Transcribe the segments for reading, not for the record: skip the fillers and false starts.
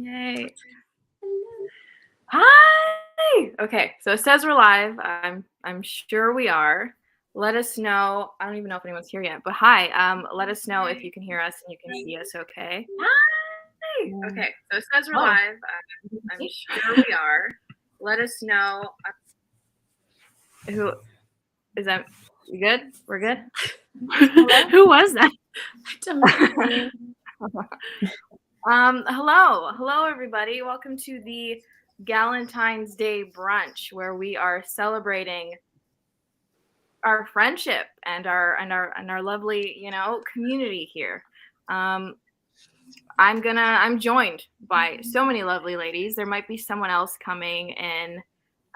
Yay. Hi. Okay, so it says we're live. I'm sure we are. Let us know. I don't even know if anyone's here yet, but hi. Let us know if you can hear us and you can see us. Okay. Hi. Okay, so it says we're live. I'm sure we are. Let us know. Who is that? You good? We're good. Who was that? Hello everybody. Welcome to the Galentine's Day brunch, where we are celebrating our friendship and our lovely, community here. I'm joined by so many lovely ladies. There might be someone else coming in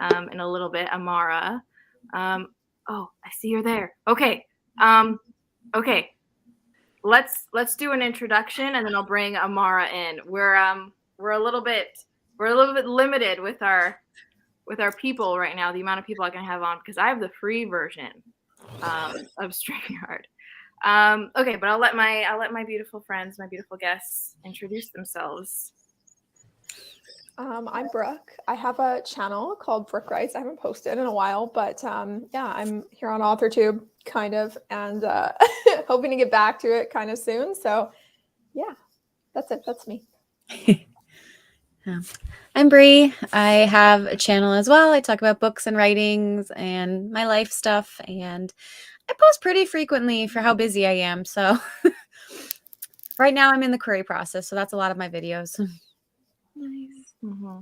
a little bit. Amara. Oh, I see you're there. Okay. Okay. Let's do an introduction and then I'll bring Amara in. We're a little bit limited with our people right now, the amount of people I can have on, because I have the free version of StreamYard. Okay, but I'll let my beautiful friends, my beautiful guests, introduce themselves. I'm Brooke. I have a channel called Brooke Writes. I haven't posted in a while, but yeah, I'm here on Authortube, kind of, and hoping to get back to it kind of soon. So yeah, that's it. That's me. I'm Bree. I have a channel as well. I talk about books and writings and my life stuff, and I post pretty frequently for how busy I am. So right now I'm in the query process, so that's a lot of my videos. Nice. Mm-hmm.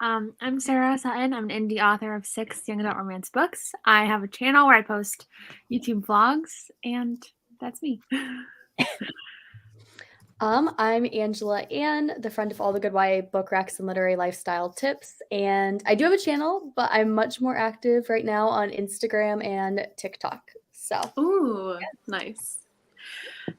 I'm Sarah Sutton. I'm an indie author of 6 young adult romance books. I have a channel where I post YouTube vlogs, and that's me. I'm Angela Ann, the friend of all the good YA book racks and literary lifestyle tips. And I do have a channel, but I'm much more active right now on Instagram and TikTok. So, ooh, nice.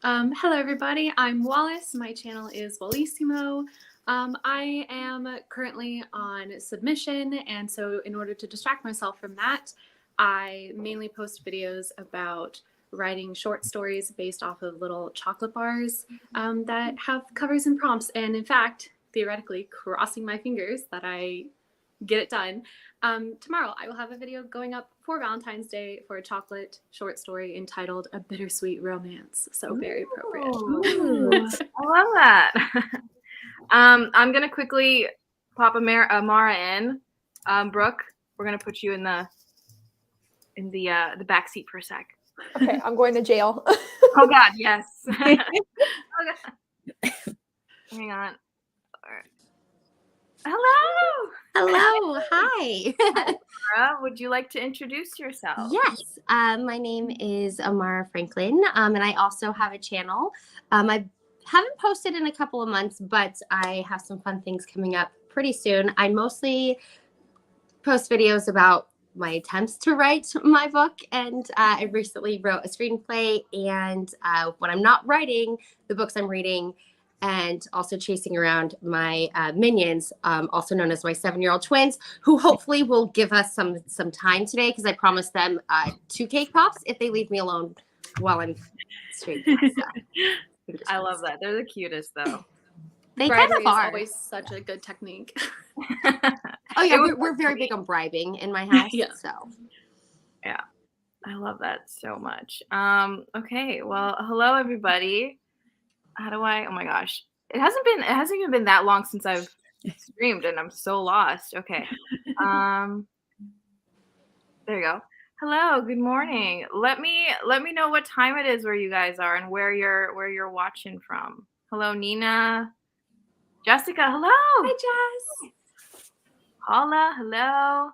Hello, everybody. I'm Wallace. My channel is Wallissimo. I am currently on submission, and so in order to distract myself from that, I mainly post videos about writing short stories based off of little chocolate bars that have covers and prompts, and in fact, theoretically, crossing my fingers that I get it done. Tomorrow, I will have a video going up for Valentine's Day for a chocolate short story entitled A Bittersweet Romance, so very appropriate. Ooh, I love that. I'm gonna quickly pop Amara in. Brooke, we're gonna put you in the back seat for a sec. Okay, I'm going to jail. Oh God, yes. Oh God. Hang on. Hello. Hi. Amara, would you like to introduce yourself? Yes. My name is Amara Franklin, and I also have a channel. I haven't posted in a couple of months, but I have some fun things coming up pretty soon. I mostly post videos about my attempts to write my book, and I recently wrote a screenplay, and when I'm not writing the books I'm reading, and also chasing around my minions, also known as my 7-year-old twins, who hopefully will give us some time today, because I promised them 2 cake pops if they leave me alone while I'm streaming. So, I love that. They're the cutest, though. They kind of are. Is always such a good technique. Oh yeah, we're very big on bribing in my house. Yeah. So yeah, I love that so much. Okay, well, hello everybody. How do I? Oh my gosh, it hasn't even been that long since I've streamed, and I'm so lost. Okay, there you go. Hello, good morning. Let me know what time it is where you guys are and where you're watching from. Hello, Nina. Jessica, hello. Hi, Jess. Paula, hello.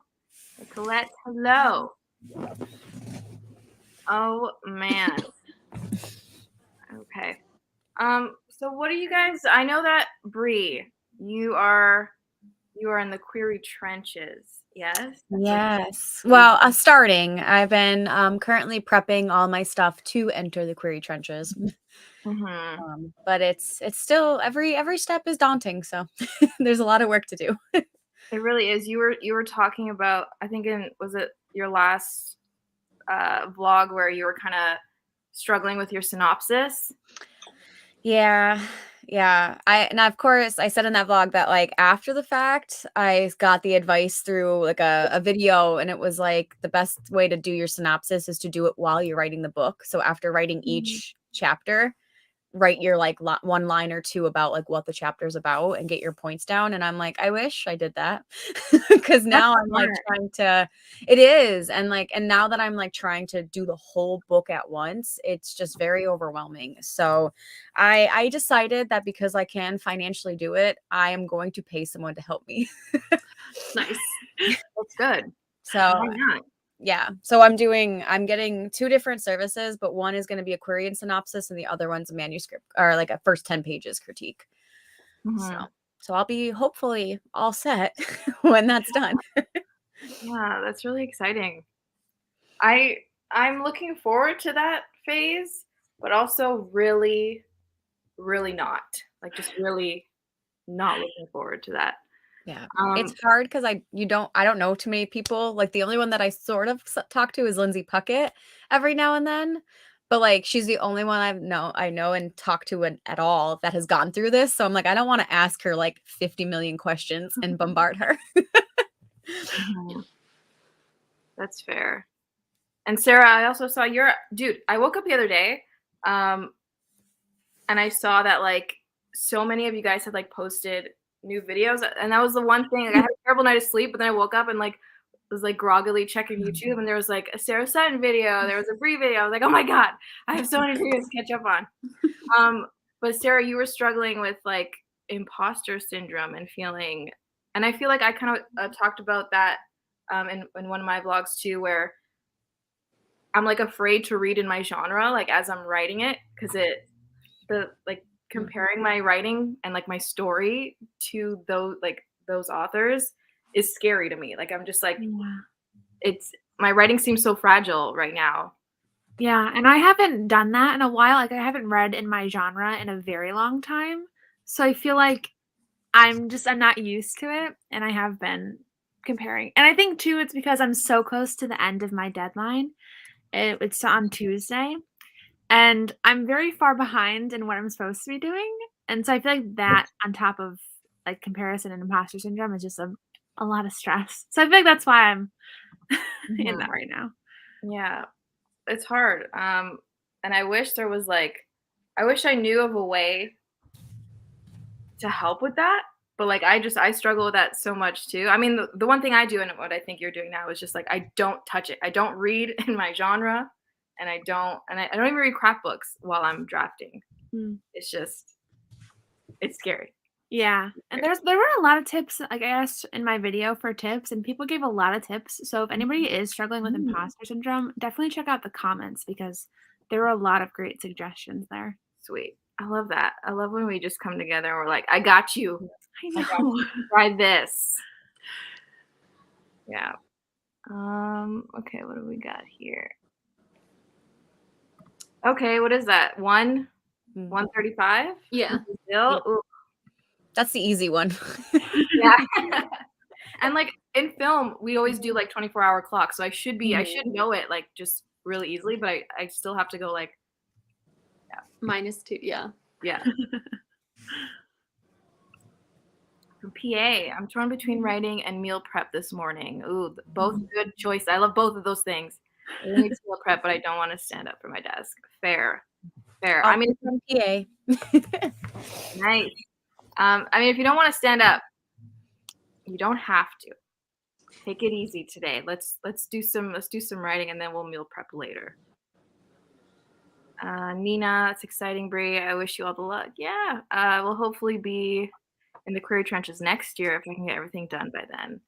Nicolette, hello. Oh man. Okay. So what are you guys? I know that Bree, you are in the query trenches. Yes. Yes. Well, starting. I've been currently prepping all my stuff to enter the query trenches. Mm-hmm. But it's still every step is daunting, so there's a lot of work to do. It really is. You were talking about, I think was it your last vlog where you were kind of struggling with your synopsis? Yeah, Yeah. And of course I said in that vlog that like after the fact, I got the advice through like a video, and it was like the best way to do your synopsis is to do it while you're writing the book. So after writing each chapter, write your like one line or two about like what the chapter's about and get your points down. And I'm like, I wish I did that because now I'm like trying to, it is. And now that I'm like trying to do the whole book at once, it's just very overwhelming. So I decided that because I can financially do it, I am going to pay someone to help me. Nice. That's good. So Why not? yeah. So I'm getting two different services, but one is going to be a query and synopsis and the other one's a manuscript or like a first 10 pages critique. So I'll be hopefully all set when that's done. Yeah, that's really exciting. I'm looking forward to that phase, but also really, really not. Like just really not looking forward to that. Yeah. It's hard because I don't know too many people. Like the only one that I sort of talk to is Lindsay Puckett every now and then. But like she's the only one I know and talk to at all that has gone through this. So I'm like, I don't want to ask her like 50 million questions and bombard her. That's fair. And Sarah, I also saw I woke up the other day, and I saw that like so many of you guys had like posted new videos, and that was the one thing. Like, I had a terrible night of sleep, but then I woke up and like was like groggily checking YouTube, and there was like a Sarah Sutton video, there was a Brie video. I was like, oh my god, I have so many videos to catch up on. But Sarah, you were struggling with like imposter syndrome and feeling, and I feel like I kind of talked about that in one of my vlogs too, where I'm like afraid to read in my genre, like as I'm writing it, because comparing my writing and like my story to those authors is scary to me. Like I'm just like, my writing seems so fragile right now. Yeah, and I haven't done that in a while. Like I haven't read in my genre in a very long time. So I feel like I'm not used to it, and I have been comparing. And I think too it's because I'm so close to the end of my deadline. It's on Tuesday. And I'm very far behind in what I'm supposed to be doing. And so I feel like that on top of like comparison and imposter syndrome is just a lot of stress. So I feel like that's why I'm in that right now. Yeah, it's hard. And I wish there was I wish I knew of a way to help with that. But like I struggle with that so much too. I mean, the one thing I do and what I think you're doing now is just like I don't touch it. I don't read in my genre. And I don't even read crap books while I'm drafting. It's scary. Yeah. And there were a lot of tips, like I asked in my video for tips, and people gave a lot of tips. So if anybody is struggling with imposter syndrome, definitely check out the comments because there were a lot of great suggestions there. Sweet. I love that. I love when we just come together and we're like, I got you. I know. Try this. Yeah. Okay, what do we got here? Okay, what is that? 135? Yeah. Still? That's the easy one. Yeah. And like in film, we always do like 24-hour clock. So I should know it like just really easily, but I still have to go like -2. Yeah. Yeah. PA. I'm torn between writing and meal prep this morning. Ooh, both good choice. I love both of those things. I need to meal prep, but I don't want to stand up from my desk. Fair. I mean, PA. Nice. I mean, if you don't want to stand up, you don't have to. Take it easy today. Let's do some writing, and then we'll meal prep later. Nina, it's exciting, Brie. I wish you all the luck. Yeah. We'll hopefully be in the career trenches next year if I can get everything done by then.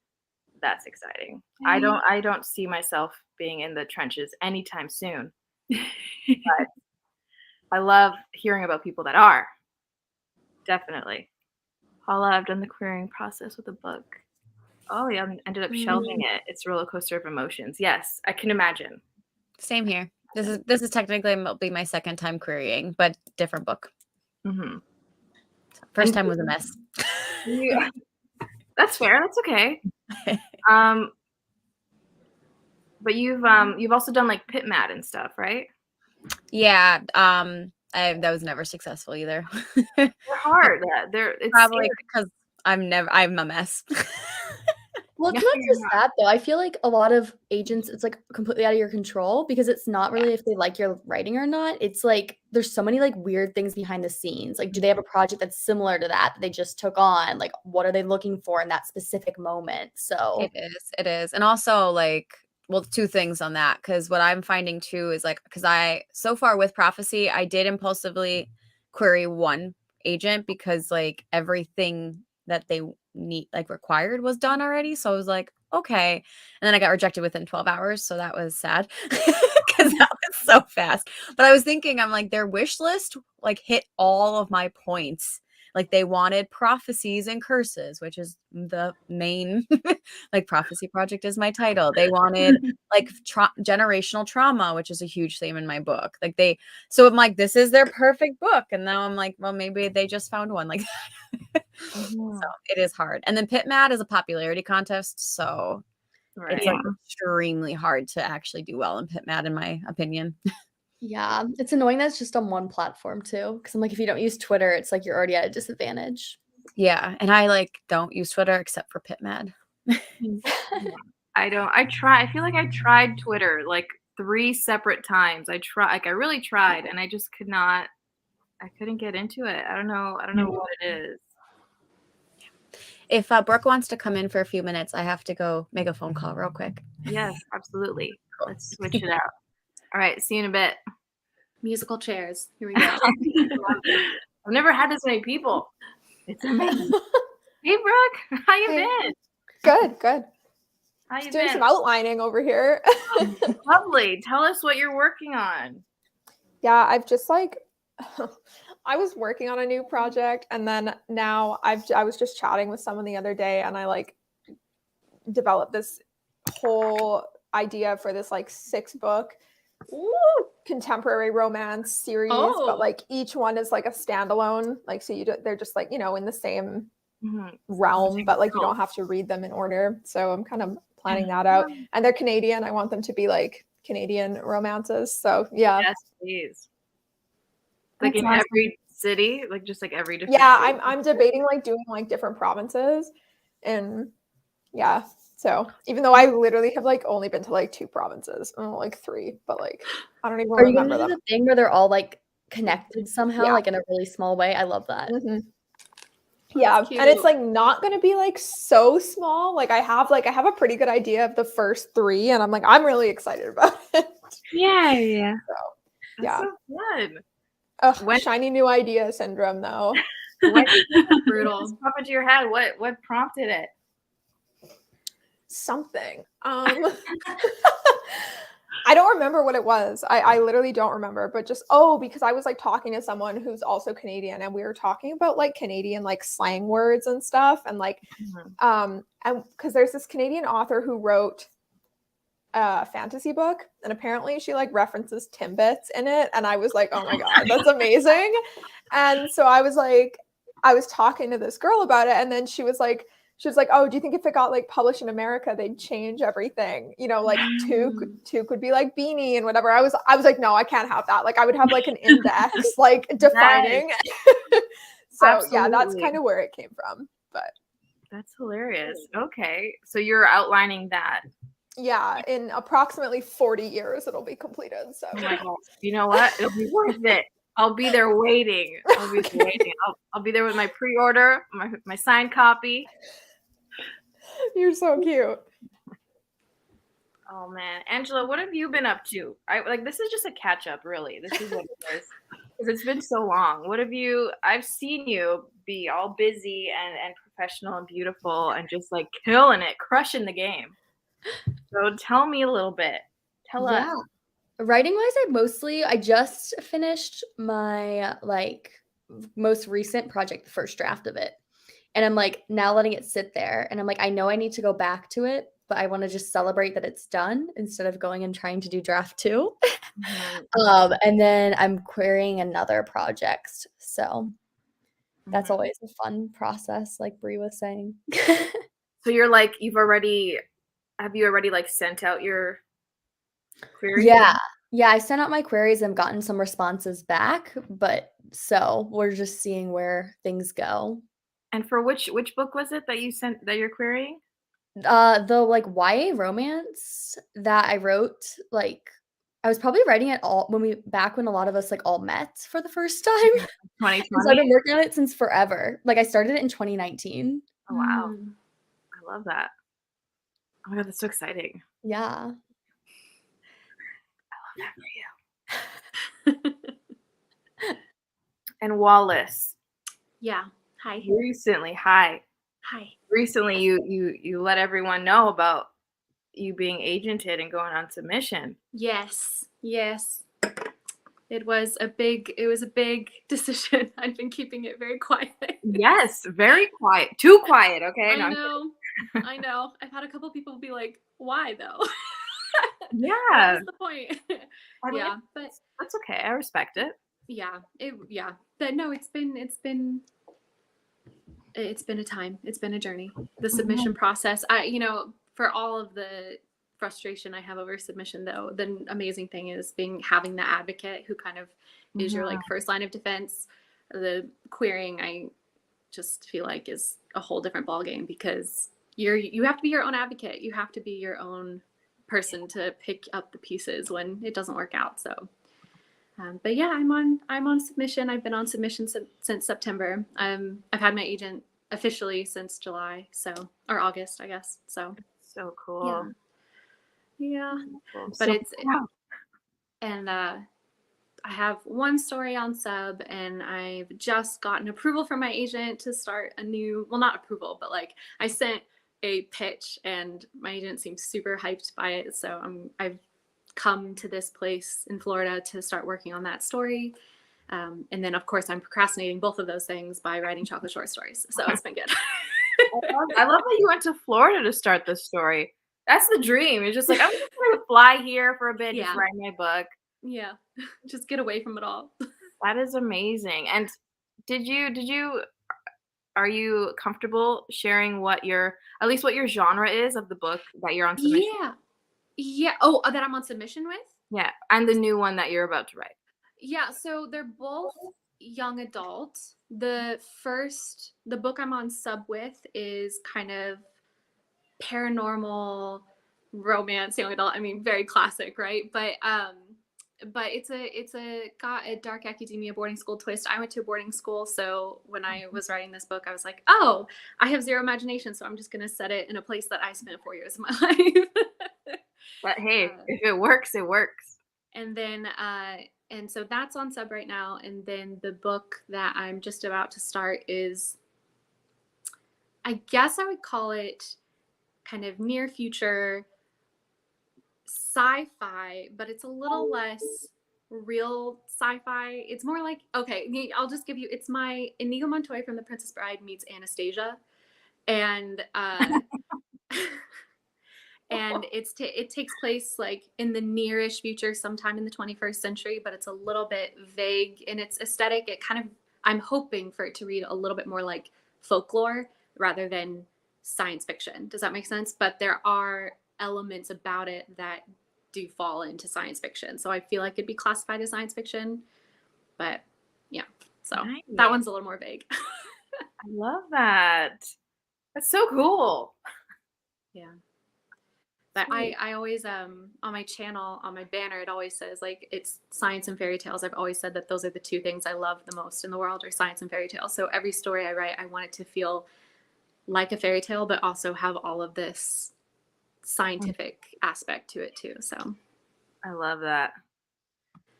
That's exciting. I don't see myself being in the trenches anytime soon. But I love hearing about people that are. Definitely. Paula, I've done the querying process with a book. Oh yeah, I ended up shelving it. It's a roller coaster of emotions. Yes, I can imagine. Same here. This is technically will be my second time querying, but different book. First time was a mess. Yeah. That's fair. That's okay. But you've also done like Pitmat and stuff, right? Yeah. That was never successful either. They're hard. It's Probably scary. because I'm a mess. Well, it's No, not you're just that though. I feel like a lot of agents, it's like completely out of your control because it's not really if they like your writing or not. It's like there's so many like weird things behind the scenes. Like, do they have a project that's similar to that they just took on? Like, what are they looking for in that specific moment? So It is. And also like, well, two things on that. Cause what I'm finding too is like, cause so far with Prophecy, I did impulsively query one agent because like everything that they required was done already. So I was like, okay. And then I got rejected within 12 hours. So that was sad because that was so fast. But I was thinking, I'm like, their wish list like hit all of my points. Like they wanted prophecies and curses, which is the main like prophecy project is my title. They wanted like generational trauma, which is a huge theme in my book. So I'm like, this is their perfect book. And now I'm like, well, maybe they just found one like that. So it is hard. And then Pit Mad is a popularity contest. So it's like extremely hard to actually do well in Pit Mad, in my opinion. yeah, it's annoying that it's just on one platform too. Because I'm like, if you don't use Twitter, it's like you're already at a disadvantage. Yeah. And I like don't use Twitter except for Pit Mad. I don't. I feel like I tried Twitter like 3 separate times. I really tried, and I just could not. I couldn't get into it. I don't know what it is. If Brooke wants to come in for a few minutes, I have to go make a phone call real quick. Yes, absolutely. Let's switch it out. All right, see you in a bit. Musical chairs. Here we go. I've never had this many people. It's amazing. Hey, Brooke, how you been? Good. How you Just doing been? some outlining over here. Lovely. Tell us what you're working on. Yeah, I've just like I was working on a new project, and then now I was just chatting with someone the other day, and I like developed this whole idea for this like 6-book contemporary romance series, but like each one is like a standalone, like so they're just like, in the same realm, but like you don't have to read them in order. So I'm kind of planning that out, and they're Canadian. I want them to be like Canadian romances. So yeah. Yes, please. Like in every city, like just like every different. Yeah, city. I'm debating like doing like different provinces, and yeah. So even though I literally have like only been to like 2 provinces, like 3, but like I don't even Are you remember gonna do them. the thing where they're all like connected somehow, Yeah. like in a really small way? I love that. Yeah, and it's like not gonna be like so small. Like I have a pretty good idea of the first 3, and I'm really excited about it. Yeah. So That's so fun. Ugh, shiny new idea syndrome though. Brutal. What popped into your head? What prompted it? Something. I don't remember what it was. I literally don't remember, but just because I was like talking to someone who's also Canadian, and we were talking about like Canadian like slang words and stuff, and like and because there's this Canadian author who wrote a fantasy book, and apparently she like references Timbits in it, and I was like, oh my god, that's amazing. And so I was talking to this girl about it, and then she was like, oh, do you think if it got like published in America, they'd change everything? Like two could be like beanie and whatever. I was like, no, I can't have that. Like I would have like an index like defining. So Absolutely. Yeah, that's kind of where it came from. But that's hilarious. Okay, so you're outlining that. Yeah, in approximately 40 years it'll be completed. So oh my God. You know what? It'll be worth it. I'll be there waiting. I'll be there with my pre-order, my signed copy. You're so cute. Oh man, Angela, what have you been up to? This is just a catch up, really. This is what it is. Because it's been so long. I've seen you be all busy and professional and beautiful and just like killing it, crushing the game. So tell me a little bit. Tell us. Writing wise, I just finished my like most recent project, the first draft of it. And I'm like now letting it sit there. And I'm like, I know I need to go back to it, but I want to just celebrate that it's done instead of going and trying to do draft 2. And then I'm querying another project. So that's always a fun process, like Brie was saying. So you're like, have you already like sent out your query? Yeah. Yeah, I sent out my queries and gotten some responses back, but so we're just seeing where things go. And for which book was it that you sent that you're querying? The like YA romance that I wrote, like I was probably writing it all when a lot of us like all met for the first time. So I've 2020? been working on it since forever. Like I started it in 2019. Oh, wow. Mm. I love that. Oh my God, that's so exciting. Yeah. That for you. And Wallace, Yeah. Hi. recently, Hi. you let everyone know about you being agented and going on submission. Yes. Yes. It was a big decision. I've been keeping it very quiet. Yes, very quiet. Too quiet, okay? I know. I know. I've had a couple people be like, "Why though?" Yeah. What's the point? I mean, Yeah, but that's okay. I respect it. yeah, But no, it's been a time. It's been a journey. The submission process. For all of the frustration I have over submission, though, the amazing thing is having the advocate who kind of is your like first line of defense. The querying, I just feel like is a whole different ballgame because you have to be your own advocate. You have to be your own person to pick up the pieces when it doesn't work out. So. But yeah, I'm on submission. I've been on submission since September. I've had my agent officially since July, or August, I guess. So cool. Yeah. Cool. But So it's proud. and I have one story on sub, and I've just gotten approval from my agent to start not approval, but like I sent a pitch, and my agent seems super hyped by it. So I've come to this place in Florida to start working on that story. And then of course I'm procrastinating both of those things by writing chocolate short stories. So it's been good. I love that you went to Florida to start this story. That's the dream. It's just like, I'm just going to fly here for a bit, just write my book. Yeah. Just get away from it all. That is amazing. And are you comfortable sharing what your genre is of the book that you're on submission? Yeah. Oh, that I'm on submission with? Yeah. And the new one that you're about to write. Yeah. So they're both young adult. The book I'm on sub with is kind of paranormal romance, young adult. I mean, very classic, right? But it's got a dark academia boarding school twist. I went to a boarding school, so when I was writing this book, I was like, oh, I have zero imagination, so I'm just gonna set it in a place that I spent 4 years of my life. But hey, if it works, it works. And then and so that's on sub right now. And then the book that I'm just about to start is, I guess I would call it kind of near future sci-fi, but it's a little less real sci-fi. It's more like, okay, I'll just give you, it's my Inigo Montoya from The Princess Bride meets Anastasia. And and it takes place like in the nearish future, sometime in the 21st century, but it's a little bit vague in its aesthetic. It kind of, I'm hoping for it to read a little bit more like folklore rather than science fiction. Does that make sense? But there are elements about it that do fall into science fiction. So I feel like it'd be classified as science fiction, but yeah. So nice. That one's a little more vague. I love that. That's so cool. Yeah. But I always, on my channel, on my banner, it always says like it's science and fairy tales. I've always said that those are the two things I love the most in the world are science and fairy tales. So every story I write, I want it to feel like a fairy tale, but also have all of this scientific aspect to it too. So I love that.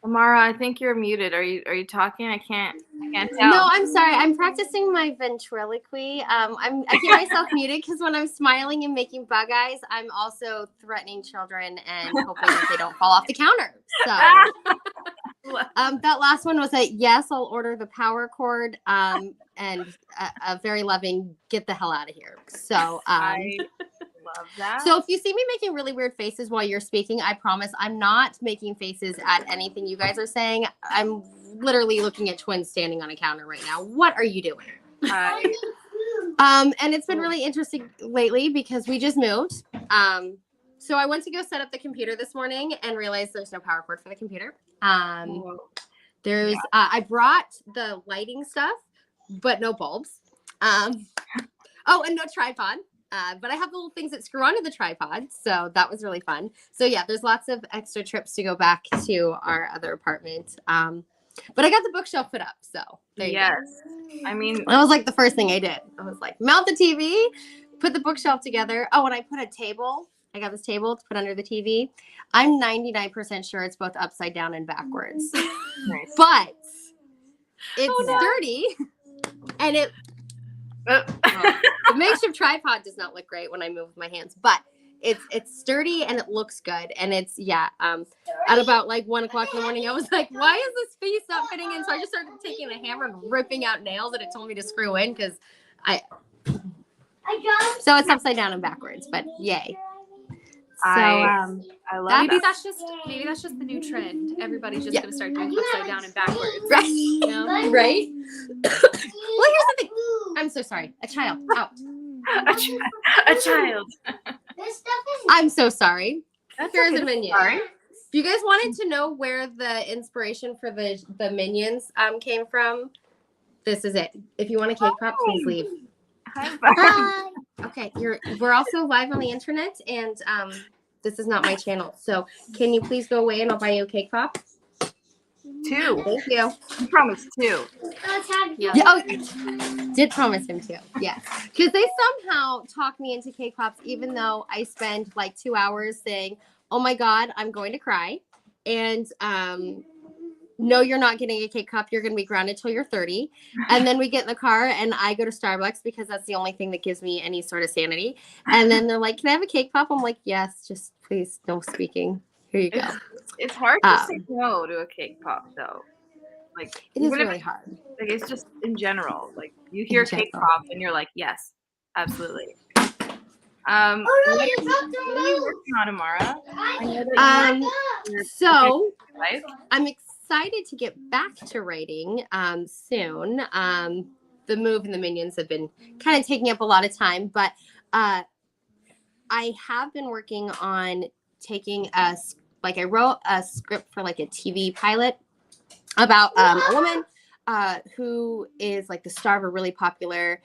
Amara, I think you're muted. Are you talking? I can't tell. No, I'm sorry. I'm practicing my ventriloquy. I keep myself muted because when I'm smiling and making bug eyes, I'm also threatening children and hoping that they don't fall off the counter. So that last one was a yes, I'll order the power cord and a very loving get the hell out of here. So I love that. So if you see me making really weird faces while you're speaking, I promise I'm not making faces at anything you guys are saying. I'm literally looking at twins standing on a counter right now. What are you doing? And it's been really interesting lately because we just moved. So I went to go set up the computer this morning and realized there's no power cord for the computer. There's I brought the lighting stuff, but no bulbs. And no tripod. But I have the little things that screw onto the tripod, so that was really fun. So yeah, there's lots of extra trips to go back to our other apartment. But I got the bookshelf put up, so there you go. I mean, that was like the first thing I did. I was like, mount the TV, put the bookshelf together. Oh, and I put a table. I got this table to put under the TV. I'm 99% sure it's both upside down and backwards. nice. But it's sturdy, and it the makeshift tripod does not look great when I move with my hands, but it's sturdy and it looks good. And it's at about like 1 o'clock in the morning, I was like, why is this piece not fitting in? So I just started taking a hammer and ripping out nails that it told me to screw in because so it's upside down and backwards, but yay. So I love maybe that. that's just the new trend. Everybody's just gonna start doing upside down and backwards. Right. You know? Right? Well, here's the thing. I'm so sorry. A child. Out. a child. I'm so sorry. That's Here's okay. a minion. Sorry. If you guys wanted to know where the inspiration for the minions came from, this is it. If you want a cake pop, please leave. Hi. Okay, we're also live on the internet, and this is not my channel. So can you please go away and I'll buy you a cake pop? 2. Thank you. You promised 2. Yeah, did promise him to. Yes, because they somehow talked me into cake pops, even though I spend like 2 hours saying, "Oh my God, I'm going to cry," and no, you're not getting a cake pop. You're going to be grounded till you're 30. And then we get in the car and I go to Starbucks because that's the only thing that gives me any sort of sanity. And then they're like, "Can I have a cake pop?" I'm like, "Yes, just please, no speaking. Here you go." It's hard to say no to a cake pop, though. Like It is even if really hard. Like it's just in general. Like you hear cake pop and you're like, yes, absolutely. What are you working on, Amara? I know that So life. I'm excited to get back to writing soon. The move and the minions have been kind of taking up a lot of time, but I have been working on taking I wrote a script for like a TV pilot about a woman who is like the star of a really popular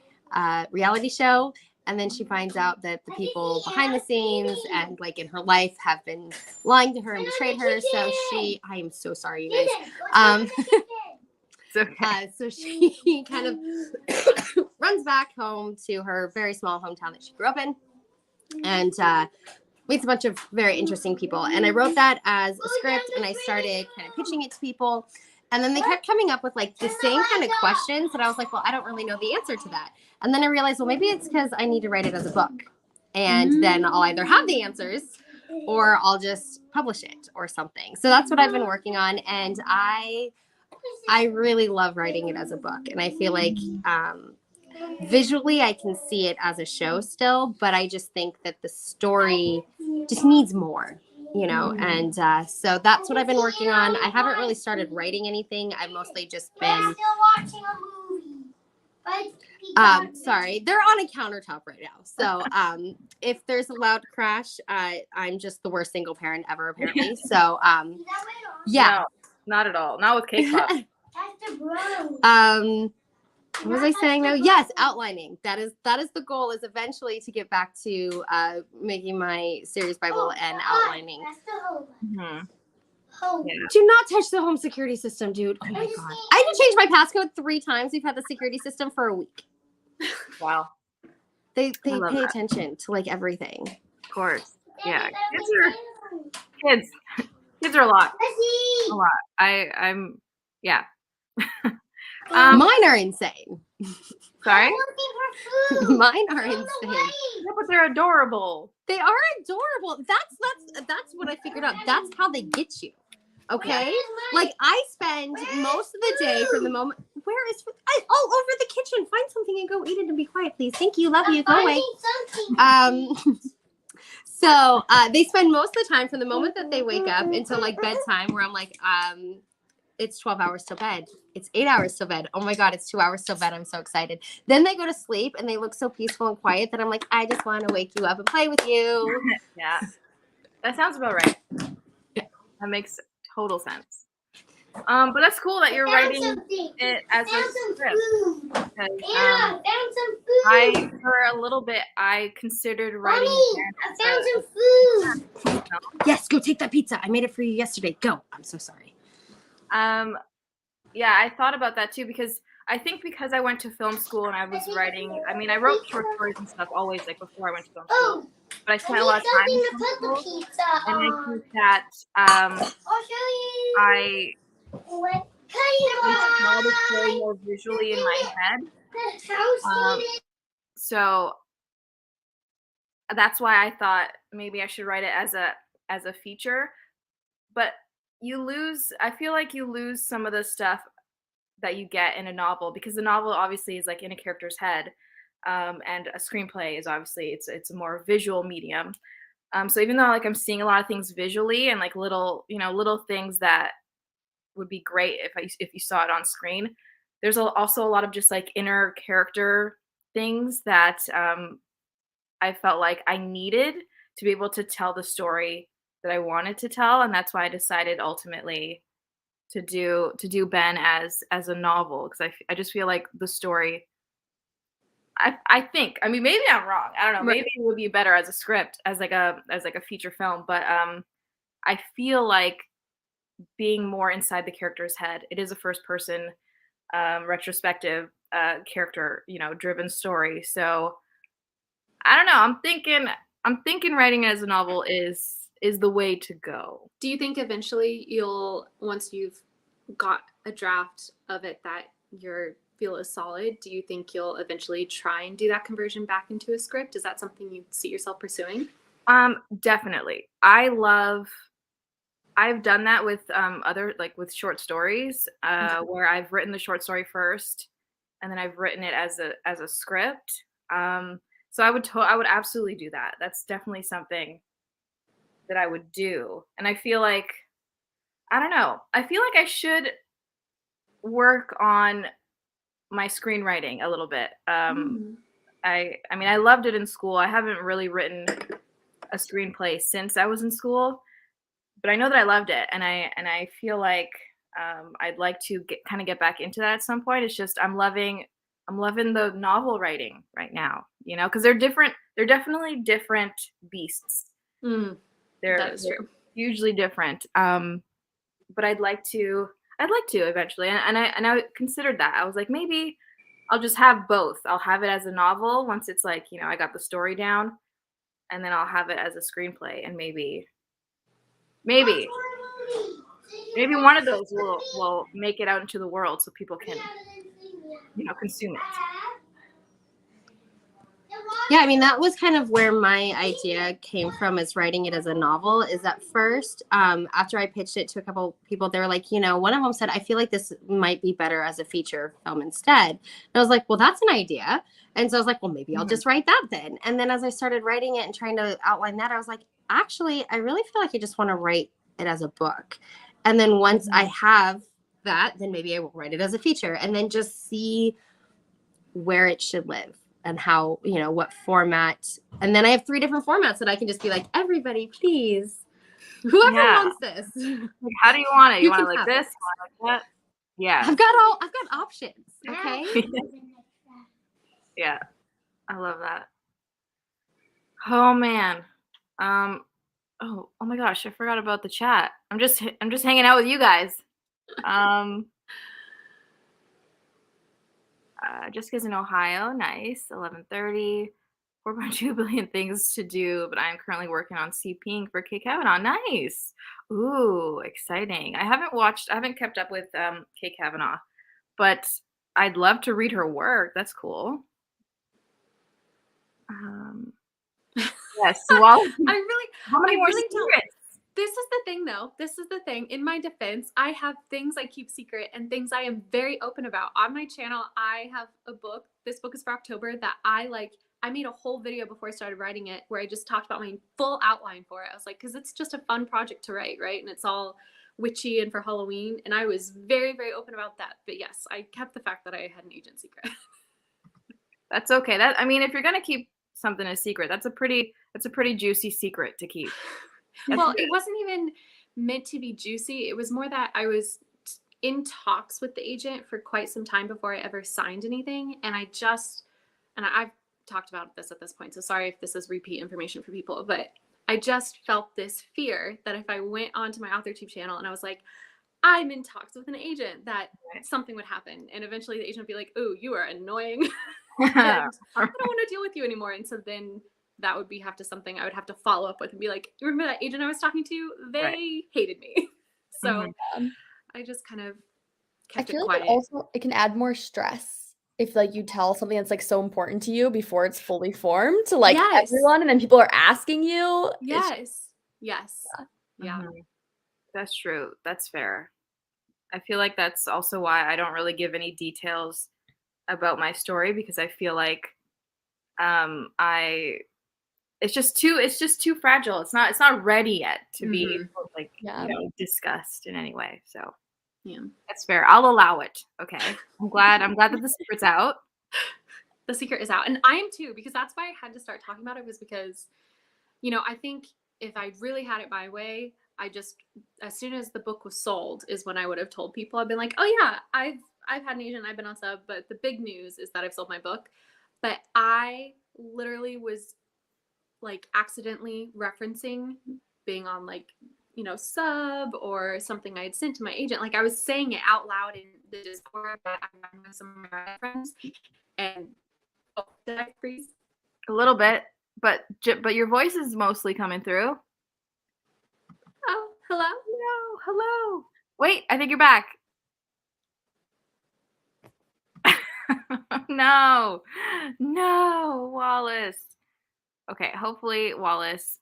reality show. And then she finds out that the people behind the scenes and like in her life have been lying to her and betrayed her. So I am so sorry, you guys. It's okay. So she kind of runs back home to her very small hometown that she grew up in and meets a bunch of very interesting people. And I wrote that as a script and I started kind of pitching it to people. And then they kept coming up with like the same kind of questions that I was like, well, I don't really know the answer to that. And then I realized, well, maybe it's because I need to write it as a book. And then I'll either have the answers or I'll just publish it or something. So that's what I've been working on. And I really love writing it as a book. And I feel like visually I can see it as a show still, but I just think that the story just needs more, you know? And so that's what I've been working on. I haven't really started writing anything. I've mostly just been watching a movie. sorry, they're on a countertop right now. So if there's a loud crash, I'm just the worst single parent ever, apparently. So yeah. No, not at all. Not with cake pop. What was I saying now? Yes, outlining. That is the goal, is eventually to get back to making my series Bible and outlining. Mhm. Yeah. Do not touch the home security system, dude. Oh my God. I had to change my passcode 3 times. We've had the security system for a week. Wow. They pay love that. attention to like everything. Of course. Yeah. Kids are a lot. A lot. I'm yeah. Mine are insane. Sorry? Mine are insane. Yeah, but they're adorable. They are adorable. That's what I figured out. That's how they get you. Okay? Like I spend most of the day from the moment all over the kitchen. Find something and go eat it and be quiet, please. Thank you. Love you. Go away. So they spend most of the time from the moment that they wake up until like bedtime, where I'm like, it's 12 hours till bed. It's 8 hours till bed. Oh my God, it's 2 hours till bed. I'm so excited. Then they go to sleep and they look so peaceful and quiet that I'm like, I just want to wake you up and play with you. Yeah. That sounds about right. Yeah. That makes total sense. But that's cool that you're writing it as a script. Because, for a little bit, I considered writing it I as found some food. Yes, go take that pizza. I made it for you yesterday. Go. I'm so sorry. Yeah, I thought about that too because I think because I went to film school and I was writing. I mean, I wrote short stories and stuff always, like before I went to film school. Oh, But I I spent a lot need of time in something to film put the school, pizza and I on. think that I'll show you. I What? can tell the story more visually in my head. So that's why I thought maybe I should write it as a feature. But I feel like you lose some of the stuff that you get in a novel because the novel obviously is like in a character's head, and a screenplay is obviously it's a more visual medium. So even though like I'm seeing a lot of things visually and like little things that would be great if you saw it on screen, there's also a lot of just like inner character things that I felt like I needed to be able to tell the story that I wanted to tell, and that's why I decided ultimately to do Ben as a novel because I just feel like the story. I think, I mean, maybe I'm wrong. I don't know. Right. Maybe it would be better as a script, as like a feature film. But I feel like being more inside the character's head. It is a first person retrospective character, driven story. So I don't know. I'm thinking writing it as a novel is the way to go. Do you think eventually once you've got a draft of it that you feel is solid, do you think you'll eventually try and do that conversion back into a script? Is that something you see yourself pursuing? Definitely. I've done that with other, like with short stories, where I've written the short story first and then I've written it as a script. So I would absolutely do that. That's definitely something that I would do. And I feel like, I don't know, I feel like I should work on my screenwriting a little bit. I mean, I loved it in school. I haven't really written a screenplay since I was in school, but I know that I loved it, and I feel like I'd like to get back into that at some point. It's just I'm loving the novel writing right now, because they're different. They're definitely different beasts. That is true. Hugely different. But I'd like to eventually, and I considered that. I was like, maybe I'll just have both. I'll have it as a novel once it's like, I got the story down, and then I'll have it as a screenplay, and maybe one of those will make it out into the world so people can, consume it. Yeah, I mean, that was kind of where my idea came from, is writing it as a novel. Is at first, after I pitched it to a couple people, they were like, one of them said, I feel like this might be better as a feature film instead. And I was like, well, that's an idea. And so I was like, well, maybe I'll just write that then. And then as I started writing it and trying to outline that, I was like, actually, I really feel like I just want to write it as a book. And then once I have that, then maybe I will write it as a feature and then just see where it should live. And how, what format. And then I have 3 different formats that I can just be like, everybody, please, whoever wants this. Like, how do you want it? You want it like this? You want it like that? Yeah. I've got options. Okay. Yeah. I love that. Oh man. Oh my gosh, I forgot about the chat. I'm just hanging out with you guys. Jessica's in Ohio. Nice. 11:30. 4.2 billion things to do, but I'm currently working on CPing for Kate Kavanaugh. Nice. Ooh, exciting. I haven't kept up with Kate Kavanaugh, but I'd love to read her work. That's cool. Yes. Well, how many more secrets? This is the thing, though. This is the thing. In my defense, I have things I keep secret and things I am very open about. On my channel, I have a book. This book is for October that I made a whole video before I started writing it where I just talked about my full outline for it. I was like, because it's just a fun project to write, right? And it's all witchy and for Halloween. And I was very, very open about that. But yes, I kept the fact that I had an agent secret. That's okay. If you're going to keep something a secret, that's a pretty juicy secret to keep. Well, it wasn't even meant to be juicy. It was more that I was in talks with the agent for quite some time before I ever signed anything. And I've talked about this at this point, so sorry if this is repeat information for people, but I just felt this fear that if I went onto my Authortube channel and I was like, I'm in talks with an agent, that something would happen. And eventually the agent would be like, oh, you are annoying. And I don't want to deal with you anymore. And so then that would have to something I would have to follow up with and be like, remember that agent I was talking to? They hated me. So I just kind of kept it quiet. It can add more stress if like you tell something that's like so important to you before it's fully formed to like everyone, and then people are asking you. Yes. Yeah. That's true. That's fair. I feel like that's also why I don't really give any details about my story, because I feel like it's just too fragile. It's not ready yet to be like discussed in any way. So yeah, that's fair. I'll allow it. Okay. I'm glad that the secret's out. The secret is out. And I am too, because that's why I had to start talking about it, was because, I think if I really had it my way, as soon as the book was sold is when I would have told people. I've been like, oh yeah, I've had an agent, I've been on sub, but the big news is that I've sold my book. But I literally was like accidentally referencing being on like, sub or something I had sent to my agent. Like I was saying it out loud in the Discord that I'm with some of my friends. And did I freeze? A little bit, but your voice is mostly coming through. Oh, hello? No, hello. Wait, I think you're back. No, Wallace. Okay, hopefully Wallace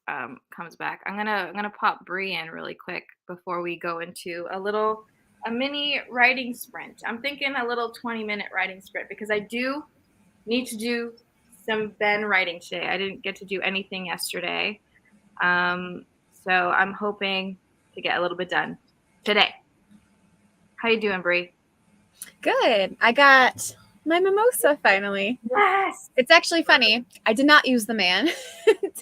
comes back. I'm gonna pop Bree in really quick before we go into a mini writing sprint. I'm thinking a little 20-minute writing sprint, because I do need to do some Ben writing today. I didn't get to do anything yesterday. So I'm hoping to get a little bit done today. How you doing, Bree? Good. I got my mimosa finally. Yes. It's actually funny. I did not use the man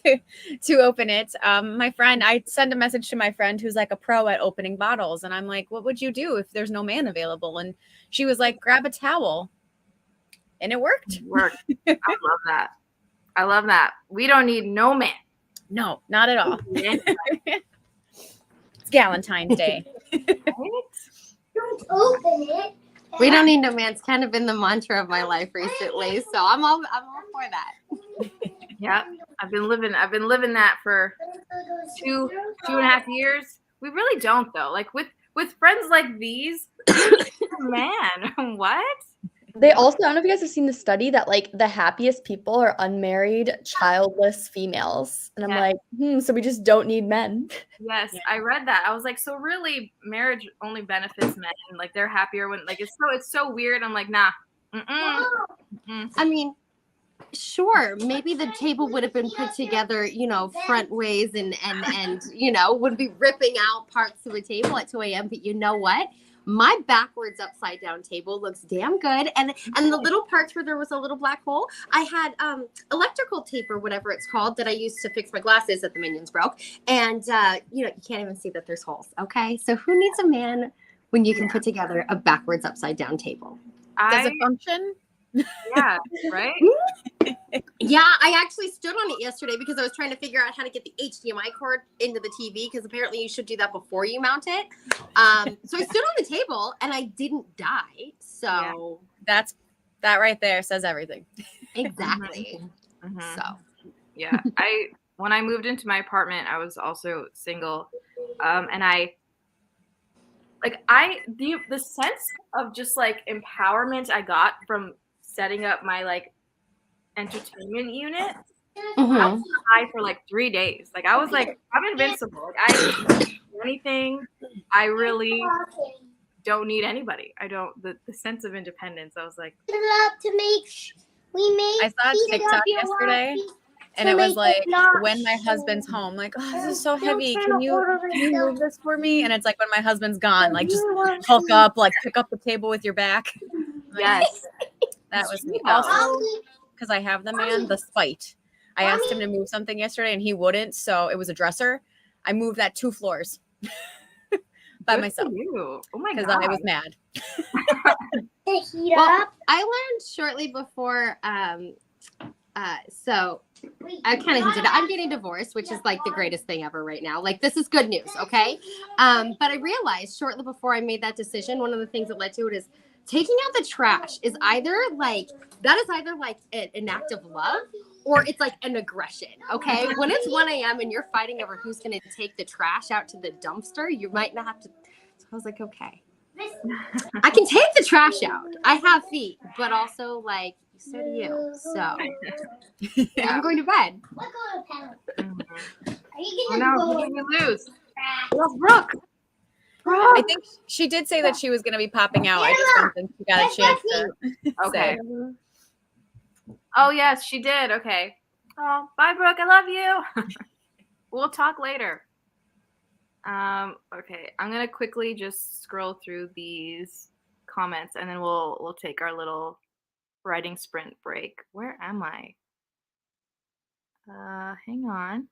to open it. I sent a message to my friend who's like a pro at opening bottles, and I'm like, what would you do if there's no man available? And she was like, grab a towel. And it worked. I love that. We don't need no man. No, not at all. It's Galentine's Day. Don't open it. We don't need no man. It's kind of been the mantra of my life recently, so I'm all for that. Yeah, I've been living that for two and a half years. We really don't though. Like with friends like these, man, what? They also, I don't know if you guys have seen the study that like the happiest people are unmarried, childless females. And I'm like, so we just don't need men. Yes, I read that. I was like, so really marriage only benefits men. Like they're happier when like it's so weird. I'm like, nah. I mean, sure, maybe the table would have been put together, front ways and would be ripping out parts of a table at 2 a.m. But you know what? My backwards upside down table looks damn good. And the little parts where there was a little black hole, I had electrical tape or whatever it's called that I used to fix my glasses that the minions broke. And, you can't even see that there's holes. Okay. So who needs a man when you can put together a backwards upside down table? Does it function? Yeah, right? Yeah, I actually stood on it yesterday because I was trying to figure out how to get the HDMI cord into the TV, because apparently you should do that before you mount it. So I stood on the table and I didn't die. So that right there says everything. Exactly. So yeah, when I moved into my apartment, I was also single, and the sense of just like empowerment I got from setting up my like entertainment unit. I was high for like 3 days. Like I was like, I'm invincible. Like I don't do anything. I really don't need anybody. I don't. The sense of independence. I was like, I saw a TikTok yesterday, and it was like, when my husband's home, like, oh, this is so heavy. Can you move this for me? And it's like, when my husband's gone, like, just hulk up, like, pick up the table with your back. yes, that was me. Also, because I have the spite. I asked him to move something yesterday, and he wouldn't. So it was a dresser. I moved that 2 floors by Good myself for you. Oh my because god. I was mad. The heat Well, up. I learned shortly before. So I kind of hinted. I'm getting divorced, which is like the greatest thing ever right now. Like this is good news, okay? But I realized shortly before I made that decision, one of the things that led to it is taking out the trash is either like an act of love or it's like an aggression. Okay, when it's 1 a.m. and you're fighting over who's going to take the trash out to the dumpster, you might not have to. So I was like, okay. I can take the trash out. I have feet, but also like so do you. So I'm going to bed. What color pen? Mhm. Are you Oh gonna no, go who did in we lose? trash? We lost Brooke. I think she did say that she was going to be popping out. I just don't think she got a chance to Okay. say. Oh yes, she did. Okay. Oh, bye, Brooke. I love you. We'll talk later. Okay. I'm gonna quickly just scroll through these comments and then we'll take our little writing sprint break. Where am I? Hang on.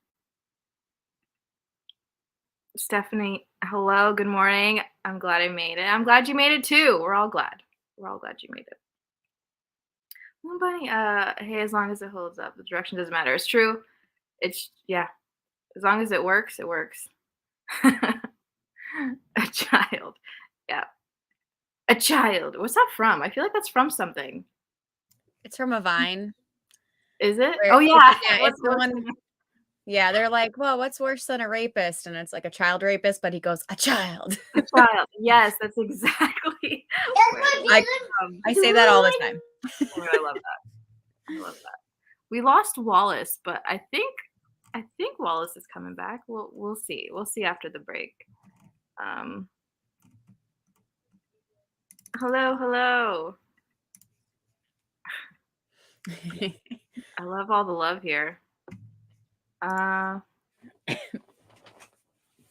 Stephanie, hello, good morning. I'm glad I made it. I'm glad you made it too. We're all glad. We're all glad you made it. Oh, Bunny, hey, as long as it holds up, the direction doesn't matter. It's true. It's, yeah, as long as it works, it works. A child. Yeah. A child. What's that from? I feel like that's from something. It's from a Vine. Is it? Where Oh, yeah. it's the one. Yeah, they're like, well, what's worse than a rapist? And it's like a child rapist, but he goes, a child. A child. Yes, that's exactly. I say that all the time. Oh, I love that. I love that. We lost Wallace, but I think Wallace is coming back. We'll see. We'll see after the break. Hello. I love all the love here.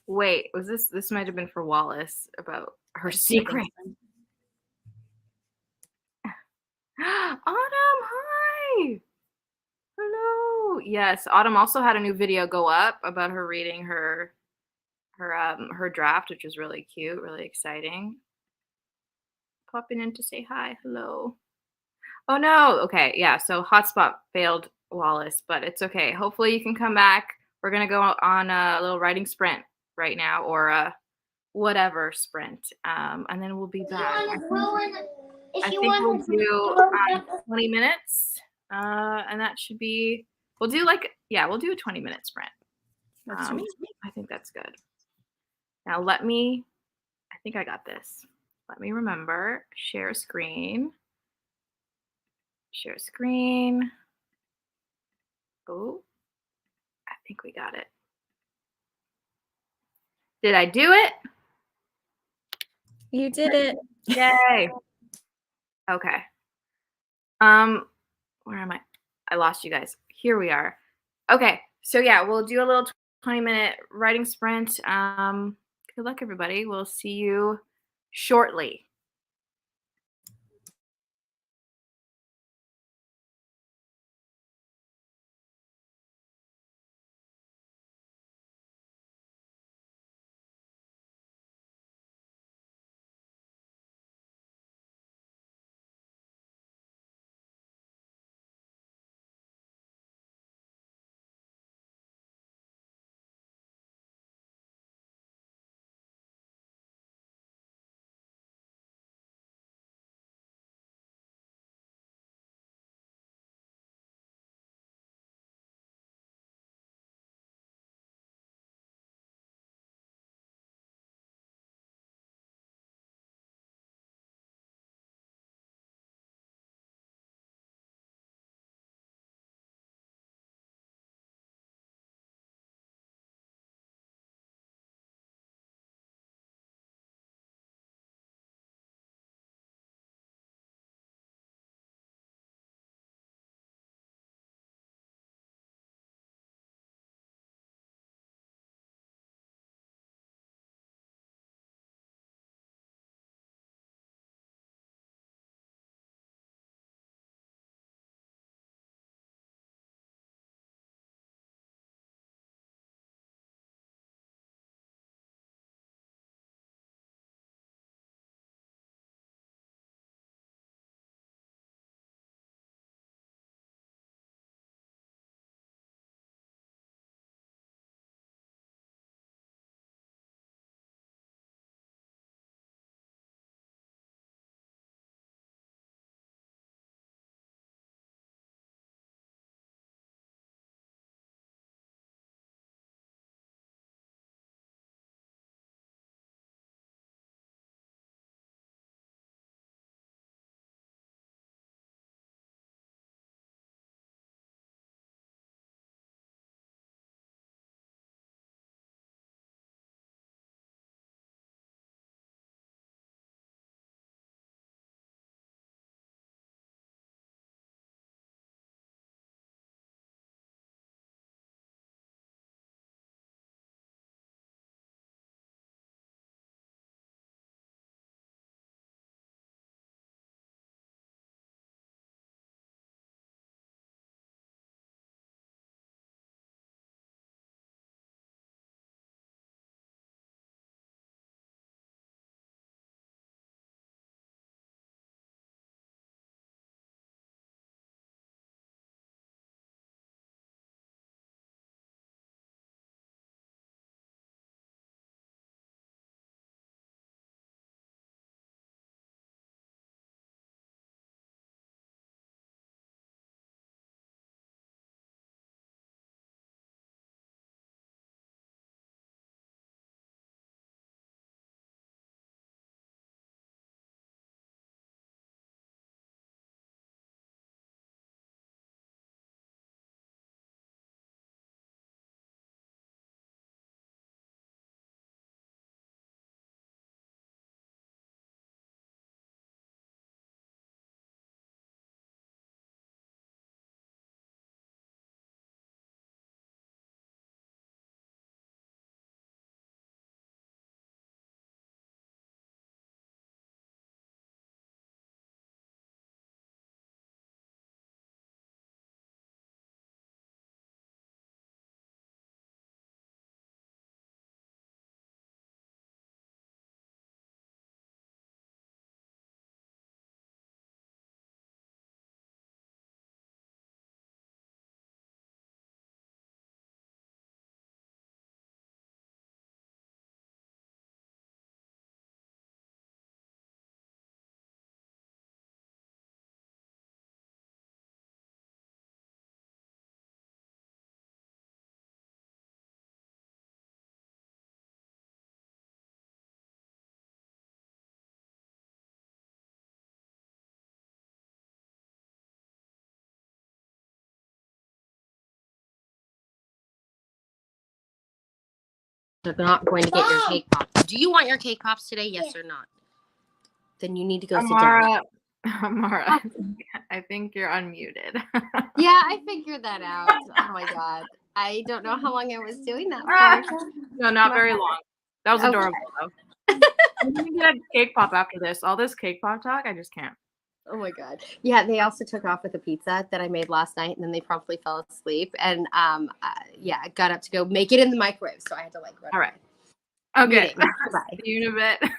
Wait, was this might have been for Wallace about her secret. Autumn, hi. Hello. Yes, Autumn also had a new video go up about her reading her draft, which was really cute, really exciting. Popping in to say hi. Hello. Oh no. Okay, yeah. So hotspot failed Wallace, but it's okay. Hopefully you can come back. We're gonna go on a little writing sprint right now, or a whatever sprint, and then we'll be back. I think we'll do 20 minutes, and that should be. We'll do a 20-minute sprint. I think that's good. Now I think I got this. Let me remember. Share screen. Share screen. Oh, I think we got it. Did I do it? You did it. Yay. Okay. Where am I? I lost you guys. Here we are. Okay. So yeah, we'll do a little 20-minute writing sprint. Good luck, everybody. We'll see you shortly. You're not going to get your cake pops. Do you want your cake pops today? Yes or not? Then you need to go sit down. Amara, I think you're unmuted. Yeah, I figured that out. Oh my god. I don't know how long I was doing that for. No, not very long. That was Okay. adorable though. I'm gonna get a cake pop after this. All this cake pop talk, I just can't. Oh my god. Yeah, they also took off with a pizza that I made last night, and then they promptly fell asleep. And yeah, I got up to go make it in the microwave, so I had to like run. All right. Okay. Bye. See you in a bit.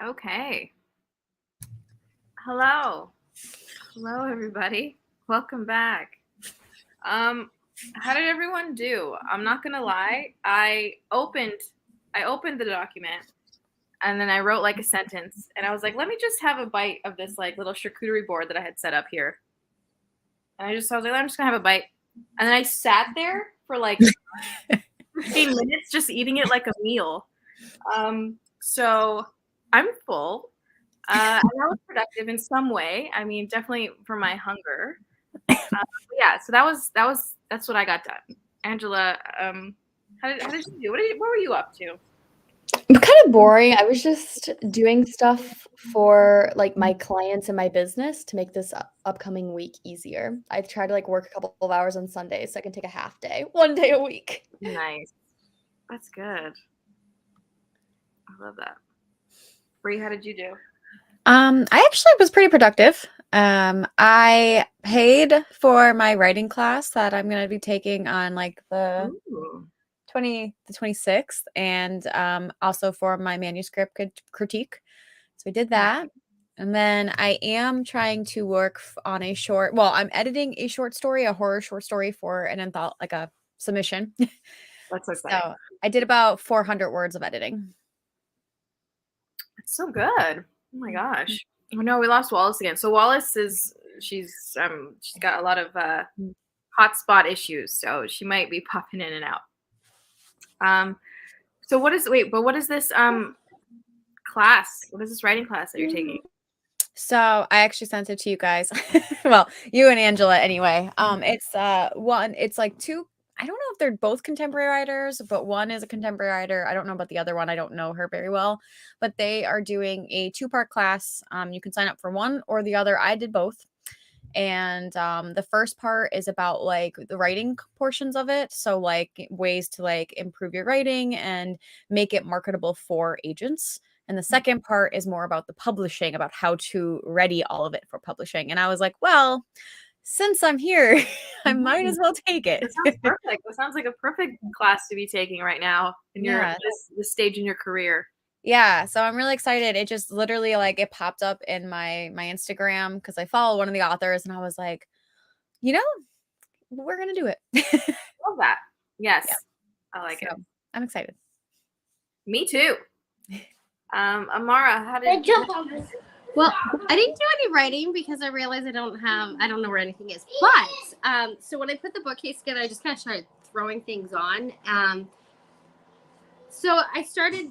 Okay. Hello. Hello, everybody. Welcome back. How did everyone do? I'm not gonna lie. I opened the document and then I wrote like a sentence and I was like, let me just have a bite of this like little charcuterie board that I had set up here. And I was like, I'm just gonna have a bite. And then I sat there for like 15 minutes just eating it like a meal. So I'm full. And that was productive in some way. I mean, definitely for my hunger. Yeah, so that's what I got done. Angela, how did you do? What were you up to? Kind of boring. I was just doing stuff for like my clients and my business to make this upcoming week easier. I try to like work a couple of hours on Sundays so I can take a half day, 1 day a week. Nice. That's good. I love that. Bree, how did you do? I actually was pretty productive. I paid for my writing class that I'm going to be taking on like the 26th, and also for my manuscript critique. So we did that. And then I am trying to work on I'm editing a short story, a horror short story for an anthology, like a submission. That's so exciting. So I did about 400 words of editing. That's so good. Oh my gosh. Oh no, we lost Wallace again. So Wallace she's got a lot of hotspot issues, so she might be popping in and out. So what is this class? What is this writing class that you're taking? So I actually sent it to you guys. Well, you and Angela anyway. It's like two. I don't know if they're both contemporary writers, but one is a contemporary writer. I don't know about the other one. I don't know her very well, but they are doing a 2-part class. You can sign up for one or the other. I did both. And the first part is about like the writing portions of it. So like ways to like improve your writing and make it marketable for agents. And the second part is more about the publishing, about how to ready all of it for publishing. And I was like, well, since I'm here, I might as well take it. That sounds perfect. That sounds like a perfect class to be taking right now in this stage in your career. Yeah, so I'm really excited. It just literally like it popped up in my Instagram because I follow one of the authors and I was like, we're gonna do it. Love that. Yes. Yeah. I like it. I'm excited. Me too. Amara, how did Well, I didn't do any writing because I realized I don't know where anything is. But so when I put the bookcase together, I just kind of started throwing things on. So I started,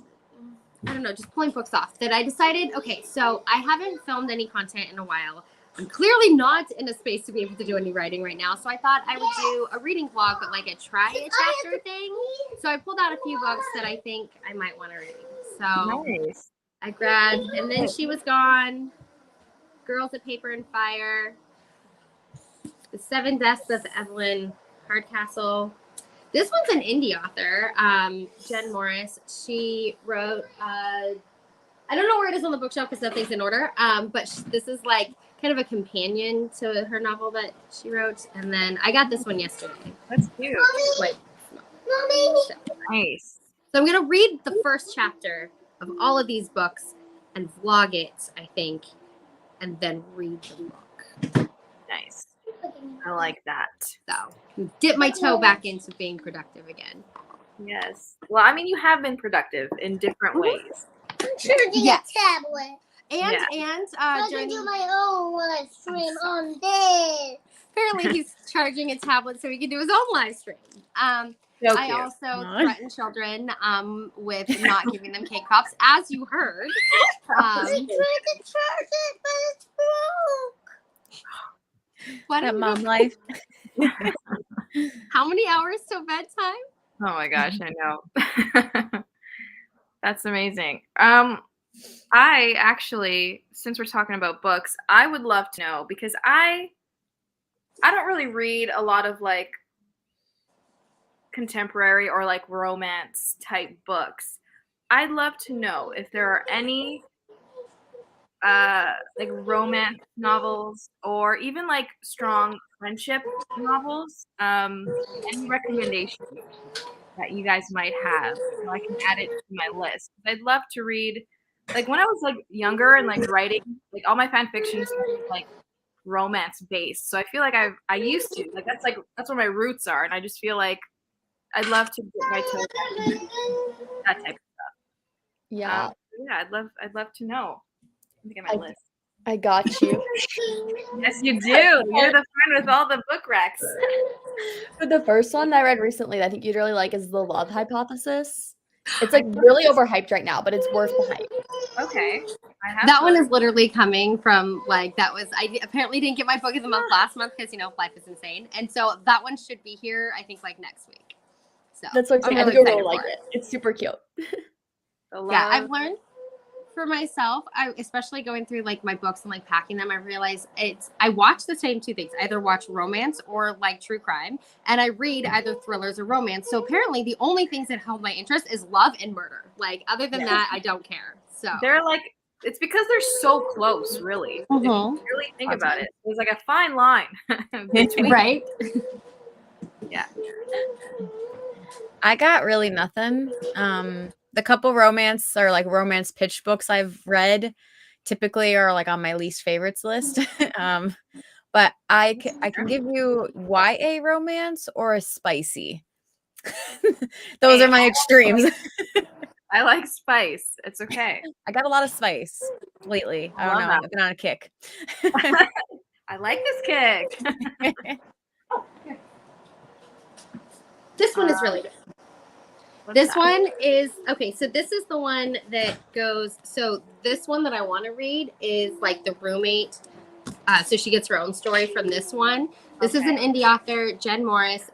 I don't know, just pulling books off. That I decided, okay, so I haven't filmed any content in a while. I'm clearly not in a space to be able to do any writing right now. So I thought I would do a reading vlog, but like a chapter thing. So I pulled out a few books that I think I might want to read. So nice. I grabbed, and then she was gone. Girls at Paper and Fire. The 7 Deaths of Evelyn, Hardcastle. This one's an indie author, Jen Morris. She wrote, I don't know where it is on the bookshelf because nothing's in order, but this is like kind of a companion to her novel that she wrote. And then I got this one yesterday. That's cute. Wait. Nice. So I'm going to read the first chapter of all of these books and vlog it, I think, and then read the book. Nice. I like that. So dip my toe back into being productive again. Yes. Well, I mean, you have been productive in different ways. I'm charging a tablet. And I can do my own live stream on this. apparently he's charging a tablet so he can do his own live stream. So I cute. also threaten children with not giving them cake pops, as you heard. I tried to charge it, but it's broke. Why That don't mom you- life. How many hours till bedtime? Oh my gosh, I know. That's amazing. I actually, since we're talking about books, I would love to know, because I don't really read a lot of like contemporary or like romance type books. I'd love to know if there are any like romance novels or even like strong friendship novels. Any recommendations that you guys might have so I can add it to my list. I'd love to read like when I was like younger and like writing, like all my fan fictions were like romance based. So I feel like I used to like that's where my roots are, and I just feel like I'd love to get my toes back into that type of Yeah, yeah, I'd love to know. Let me get my list. I got you. Yes, you do. You're the friend with all the book racks. For the first one that I read recently, that I think you'd really like is The Love Hypothesis. It's like really overhyped right now, but it's worth the hype. Okay. That one is literally coming from like I apparently didn't get my book of the month last month because life is insane, and so that one should be here I think like next week. So That's what I'm saying. I think you'll really like it. It's super cute. Yeah, I've learned for myself, especially going through like my books and like packing them, I realize I watch the same two things, either watch romance or like true crime, and I read either thrillers or romance. So apparently the only things that held my interest is love and murder. Like other than that, I don't care. So they're like, it's because they're so close, really. If you really think about it, there's like a fine line between, right? Yeah. I got really nothing. The couple romance or like romance pitch books I've read typically are like on my least favorites list. But I can give you YA romance or a spicy. Those are my extremes. I like spice. It's okay. I got a lot of spice lately. I don't know. I've been on a kick. I like this kick. This one is really good. This one is okay. So this is the one that goes. So this one that I want to read is like the roommate. So she gets her own story from this one. This is an indie author, Jen Morris.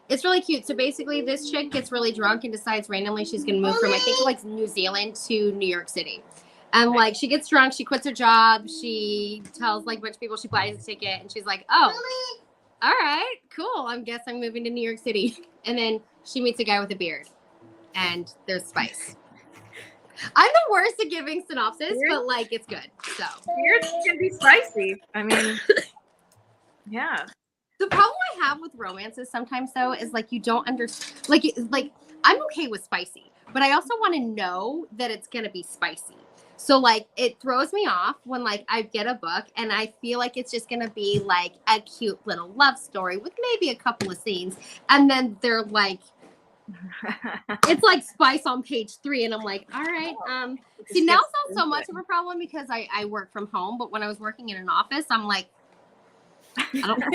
It's really cute. So basically, this chick gets really drunk and decides randomly she's gonna move from I think like New Zealand to New York City. And like she gets drunk, she quits her job, she tells like a bunch of people she buys a ticket, and she's like, "Oh, all right, cool. I guess I'm moving to New York City." And then she meets a guy with a beard, and there's spice. I'm the worst at giving synopsis, but like it's good. So beards can be spicy. I mean, yeah. The problem I have with romances sometimes though is like you don't understand. Like I'm okay with spicy, but I also want to know that it's gonna be spicy. So like it throws me off when like I get a book and I feel like it's just gonna be like a cute little love story with maybe a couple of scenes, and then they're like, it's like spice on page 3, and I'm like, all right. See, now it's not so much of a problem because I work from home, but when I was working in an office, I'm like, I don't want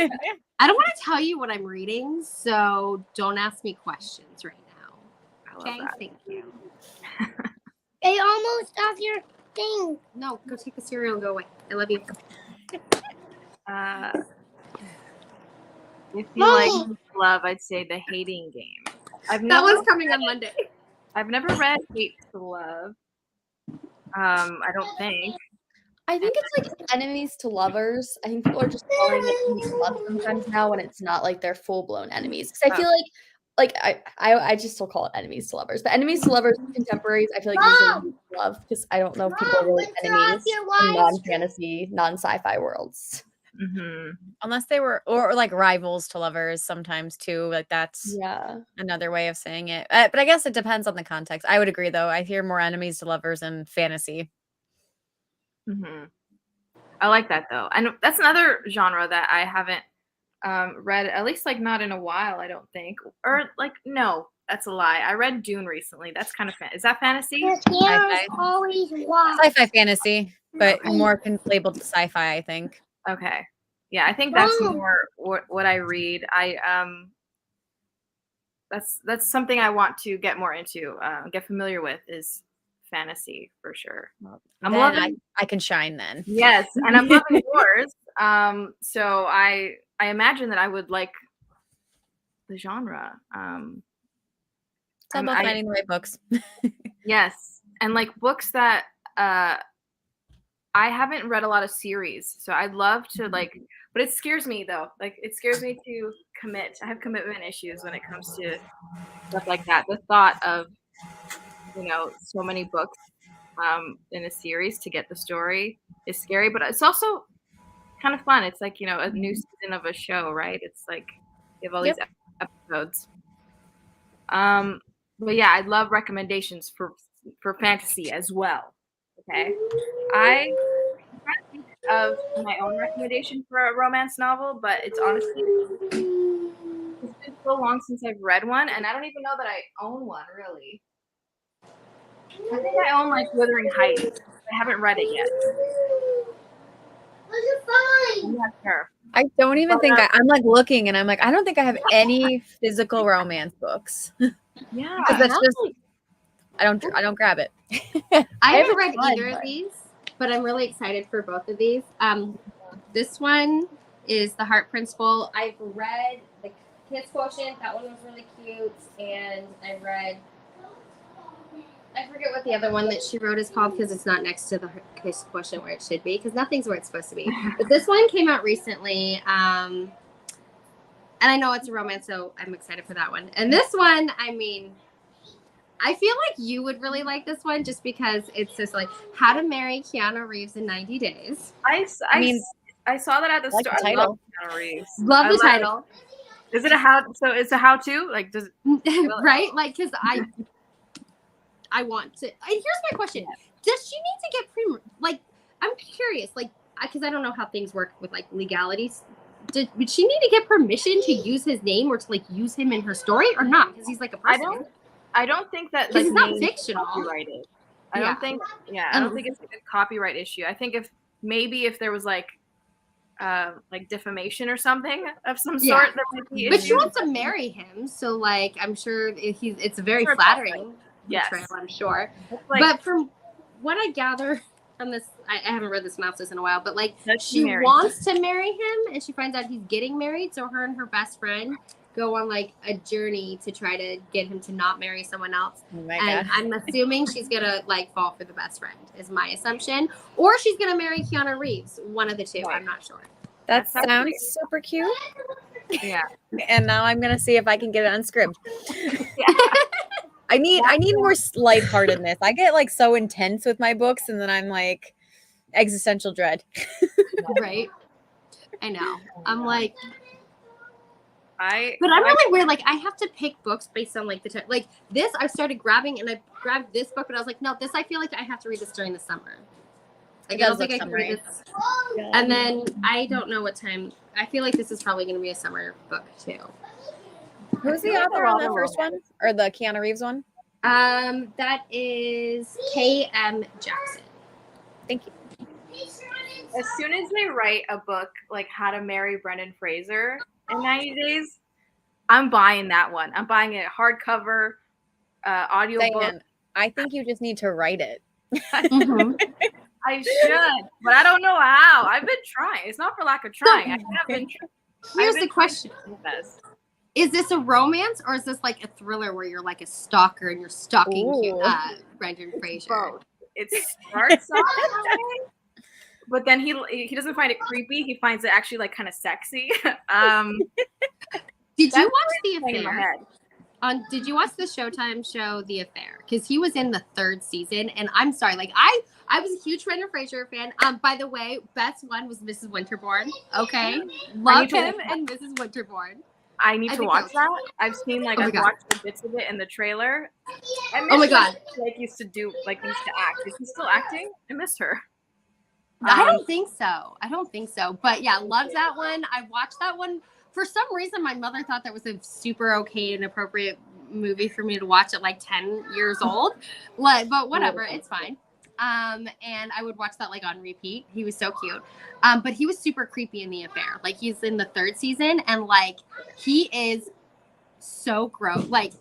to tell you what I'm reading, so don't ask me questions right now. Okay, thank you. They almost off your thing. No, go take the cereal and go away. I love you. If you like love, I'd say The Hating Game. That one's coming on Monday. I've never read Hate to Love. I don't think. I think it's like enemies to lovers. I think people are just calling it enemies to love sometimes now when it's not like they're full blown enemies. Because I feel like I just still call it enemies to lovers. But enemies to lovers, contemporaries, I feel like usually love because I don't know if people are really enemies in non-fantasy, non-sci-fi worlds. Mm-hmm. Unless they were or like rivals to lovers sometimes too. Like that's another way of saying it. But I guess it depends on the context. I would agree though. I hear more enemies to lovers in fantasy. Mm-hmm. I like that though, and that's another genre that I haven't read, at least like not in a while. I don't think, or like no, that's a lie. I read Dune recently. That's kind of is that fantasy? Always Sci-fi fantasy, but more labeled sci-fi. I think. Okay, yeah, I think that's more what I read. That's something I want to get more into, get familiar with is fantasy for sure. I'm loving. I can shine then. Yes, and I'm loving yours. So I imagine that I would like the genre. It's all about finding the right books. Yes, and like books that I haven't read a lot of series, so I'd love to like. But it scares me though. Like it scares me to commit. I have commitment issues when it comes to stuff like that. The thought of so many books in a series to get the story is scary, but it's also kind of fun. It's like a new season of a show, right? It's like you have all these episodes. But yeah, I'd love recommendations for fantasy as well. Okay. I trying to think of my own recommendation for a romance novel, but it's honestly it's been so long since I've read one, and I don't even know that I own one really. I think I own like Wuthering Heights. I haven't read it yet. I'm not sure. I don't even But, think I'm like looking and I'm like, I don't think I have any physical romance books. Yeah. Because that's just I don't grab it. I haven't haven't read tried, either of but- these, but I'm really excited for both of these. This one is The Heart Principle. I've read The Kiss Quotient. That one was really cute. And I forget what the other one that she wrote is called because it's not next to The Kiss Quotient where it should be because nothing's where it's supposed to be. But this one came out recently. And I know it's a romance, so I'm excited for that one. And this one, I mean, I feel like you would really like this one just because it's just like How to Marry Keanu Reeves in 90 Days. I saw that at the I like store. the I title. love Keanu Reeves. Love I the title. Is it a how? So it's a how-to? Like, does Right? Like, because I want to. Here's my question: does she need to get Like, I'm curious. Like, because I don't know how things work with like legalities. Would she need to get permission to use his name or to like use him in her story or not? Because he's like a person. I don't think that Because like it's not names fictional. copyrighted. I Yeah. don't think. Yeah, I don't think it's like a copyright issue. I think if there was like defamation or something of some Yeah. sort, there might be But she issues. wants to marry him, so like I'm sure it's a very Sure, flattering yes. portrayal, I'm sure. It's like, But from what I gather from this, I haven't read the synopsis in a while, but like Does she she marry wants to marry him, and she finds out he's getting married, so her and her best friend go on like a journey to try to get him to not marry someone else. Oh my And god. I'm assuming she's gonna like fall for the best friend, is my assumption, or she's gonna marry Keanu Reeves, one of the two. I'm not sure. That sounds sounds weird. super cute. yeah. And now I'm gonna see if I can get it unscripted. Yeah. I need more lightheartedness. I get like so intense with my books, and then I'm like existential dread. Right? I know. I'm like, But but I'm really weird. Like, I have to pick books based on like the time. Like this, I started grabbing, and I grabbed this book, but I was like, no, this I feel like I have to read this during the summer. Like, I don't think I can read this. And then I don't know what time. I feel like this is probably going to be a summer book too. Who's the author on the first one, or the Keanu Reeves one? That is K.M. Jackson. Thank you. as soon as they write a book like How to Marry Brendan Fraser in 90 Days, I'm buying that one. I'm buying it hardcover, audiobook. Diane, I think you just need to write it. I should, but I don't know how. I've been trying. It's not for lack of trying. I have been. Here's the question. Is this a romance or is this like a thriller where you're like a stalker and you're stalking Brendan Fraser? Both. It starts off that way, but then he doesn't find it creepy. He finds it actually like kind of sexy. Did you watch The in my Affair? head. Did you watch the Showtime show The Affair? Because he was in the 3rd season, and I'm sorry, like I was a huge Brendan Fraser fan. By the way, best one was Mrs. Winterbourne. Okay, love him and Mrs. Winterbourne. I need to think watch that that. I've seen like Oh my I've God. watched the bits of it in the trailer. I miss Oh my her. God. Like used to act. Is he still acting? I miss her. I don't think so. But yeah, loved that one. I watched that one. For some reason, my mother thought that was a super okay and appropriate movie for me to watch at like 10 years old. But whatever, it's fine. And I would watch that like on repeat. He was so cute. But he was super creepy in The Affair. Like he's in the 3rd season and like he is so gross. Like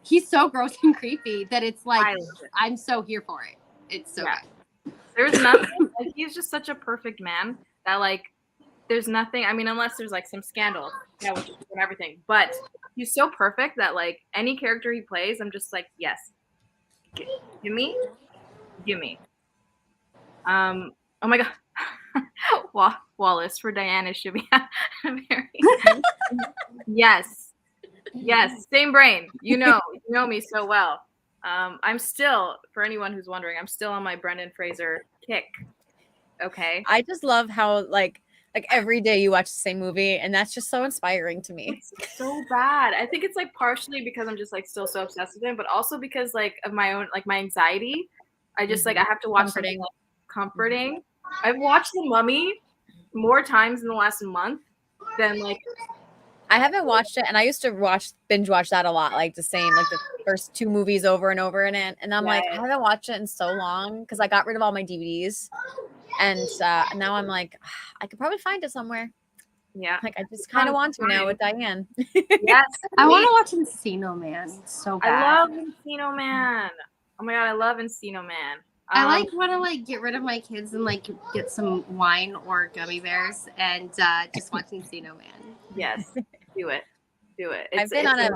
he's so gross and creepy that it's like I'm so here for it. It's so good. There's nothing like he's just such a perfect man that like there's nothing. I mean, unless there's like some scandal, which is and everything. But he's so perfect that like any character he plays, I'm just like, yes, give me. Oh my God, Wallace for Diana should be married. Yes, same brain. You know me so well. I'm still, for anyone who's wondering, I'm still on my Brendan Fraser kick. Okay. I just love how like every day you watch the same movie, and that's just so inspiring to me. It's so bad. I think it's like partially because I'm just like still so obsessed with him, but also because like of my own like my anxiety. I just like I have to watch something like comforting. I've watched The Mummy more times in the last month than like I haven't watched it, and I used to binge watch that a lot, like the same, like the first 2 movies over and over again. And I'm like, I haven't watched it in so long because I got rid of all my DVDs, and now I'm like, I could probably find it somewhere. Yeah, like I just kind of want to now with Diane. Yes, I want to watch Encino Man so bad. I love Encino Man. Oh my god, I love Encino Man. I like want to like get rid of my kids and like get some wine or gummy bears and just watch Encino Man. Yes, do it. I've been on a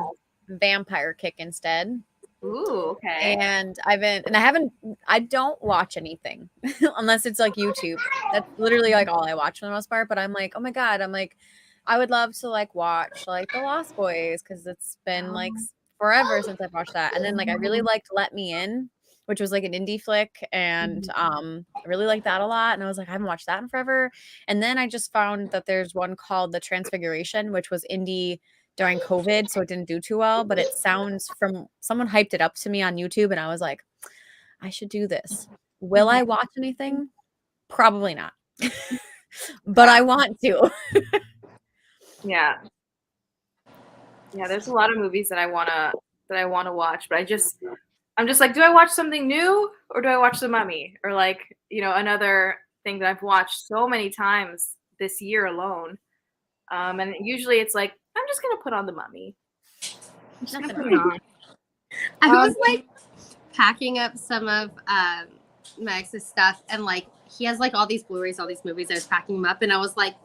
vampire kick instead. Ooh, okay. And I don't watch anything unless it's like YouTube. That's literally like all I watch for the most part. But I'm like, oh my God, I would love to like watch like The Lost Boys because it's been like forever since I've watched that. And then like I really liked Let Me In, which was like an indie flick, and I really liked that a lot. And I was like, I haven't watched that in forever. And then I just found that there's one called The Transfiguration, which was indie during COVID, so it didn't do too well, but it sounds from someone hyped it up to me on YouTube, and I was like, I should do this. Will I watch anything? Probably not. But I want to. Yeah, there's a lot of movies that I wanna watch, but I'm just like, do I watch something new or do I watch The Mummy? Or like, another thing that I've watched so many times this year alone. And usually it's like, I'm just gonna put on The Mummy. I'm just gonna put it on. I was like packing up some of my ex's stuff, and like he has like all these Blu-rays, all these movies. I was packing them up, and I was like,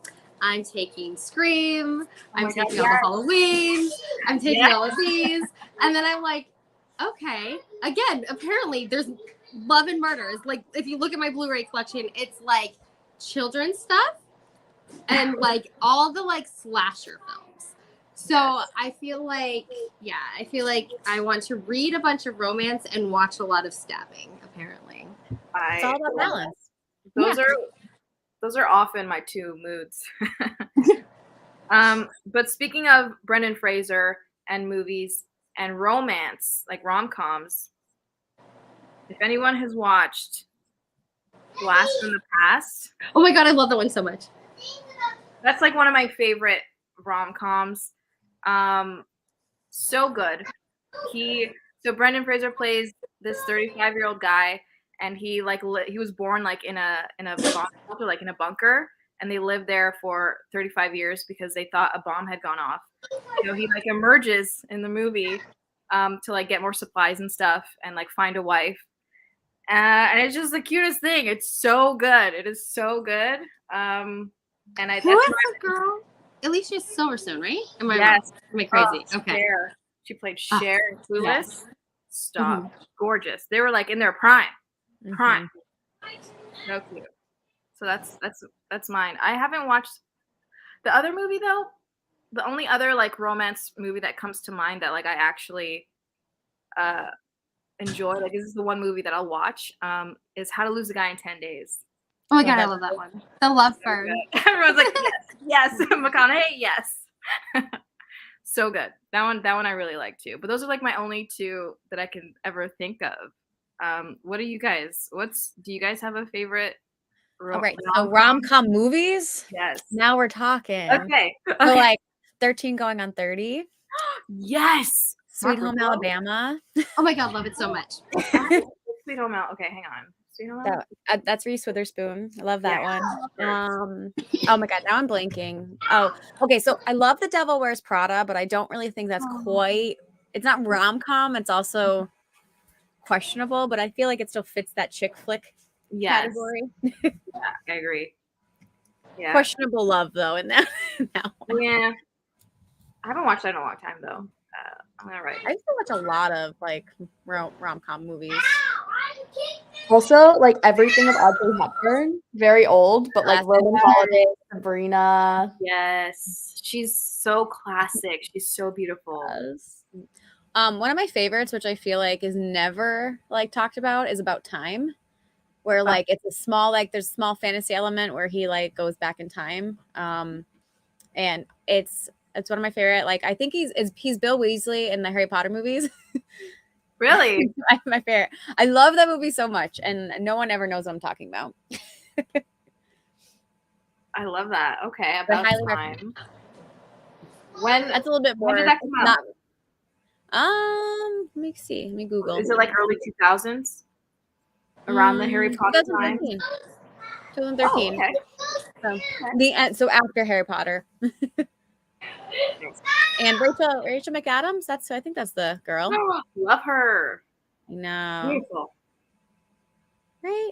I'm taking Scream, I'm taking all the Halloween, I'm taking all of these, and then I'm like, okay. Again, apparently there's Love and Murders. Like if you look at my Blu-ray collection, it's like children's stuff and like all the like slasher films. So I feel like I want to read a bunch of romance and watch a lot of stabbing, apparently. It's all about balance. Those are often my 2 moods. But speaking of Brendan Fraser and movies and romance, like rom-coms, if anyone has watched Blast from the Past. Oh my god, I love that one so much. That's like one of my favorite rom-coms. So good. So Brendan Fraser plays this 35-year-old guy, and he was born like in a bunker, and they lived there for 35 years because they thought a bomb had gone off. He like emerges in the movie to like get more supplies and stuff and like find a wife. And it's just the cutest thing. It's so good. It is so good. Who is the girl? Alicia Silverstone, right? Am I crazy? Okay. Cher. She played Cher in Clueless. Yes. Stop. Gorgeous. They were like in their prime. So cute. So that's mine. I haven't watched the other movie though. The only other like romance movie that comes to mind that like I actually enjoy, like this is the one movie that I'll watch, is How to Lose a Guy in 10 Days. Oh my god, I love that one. The love burn. Everyone's like, yes. McConaughey, yes. So good. That one I really like too. But those are like my only 2 that I can ever think of. What are you guys? Do you guys have a favorite? All right, so rom-com movies. Yes. Now we're talking. Okay. So like 13 going on 30. Yes. Sweet Home Alabama. Oh my god, love it so much. Sweet Home Alabama. Okay, hang on. Sweet Home Alabama. That's Reese Witherspoon. I love that one. Oh my god, now I'm blanking. Oh, okay. So I love The Devil Wears Prada, but I don't really think that's quite. It's not rom-com. It's also questionable, but I feel like it still fits that chick flick category. Yeah, I agree. Yeah. Questionable love though in that. Yeah. I haven't watched that in a long time though. I'm gonna write. I used to watch a lot of like rom-com movies. Also, like everything of Audrey Hepburn, very old, but like Roman Holiday, Sabrina. Yes, she's so classic. She's so beautiful. Yes. One of my favorites, which I feel like is never like talked about, is About Time, where like it's a small there's a small fantasy element where he like goes back in time, and it's one of my favorite. Like I think he's Bill Weasley in the Harry Potter movies. Really? My favorite. I love that movie so much, and no one ever knows what I'm talking about. I love that. Okay, But about highly time. When That's a little bit more. when did that come out? Let me see. Let me Google. Is it like early 2000s? Around the Harry Potter time? 2013. Oh, okay. So after Harry Potter. And Rachel McAdams, I think that's the girl. Love her. I know. Beautiful. Right?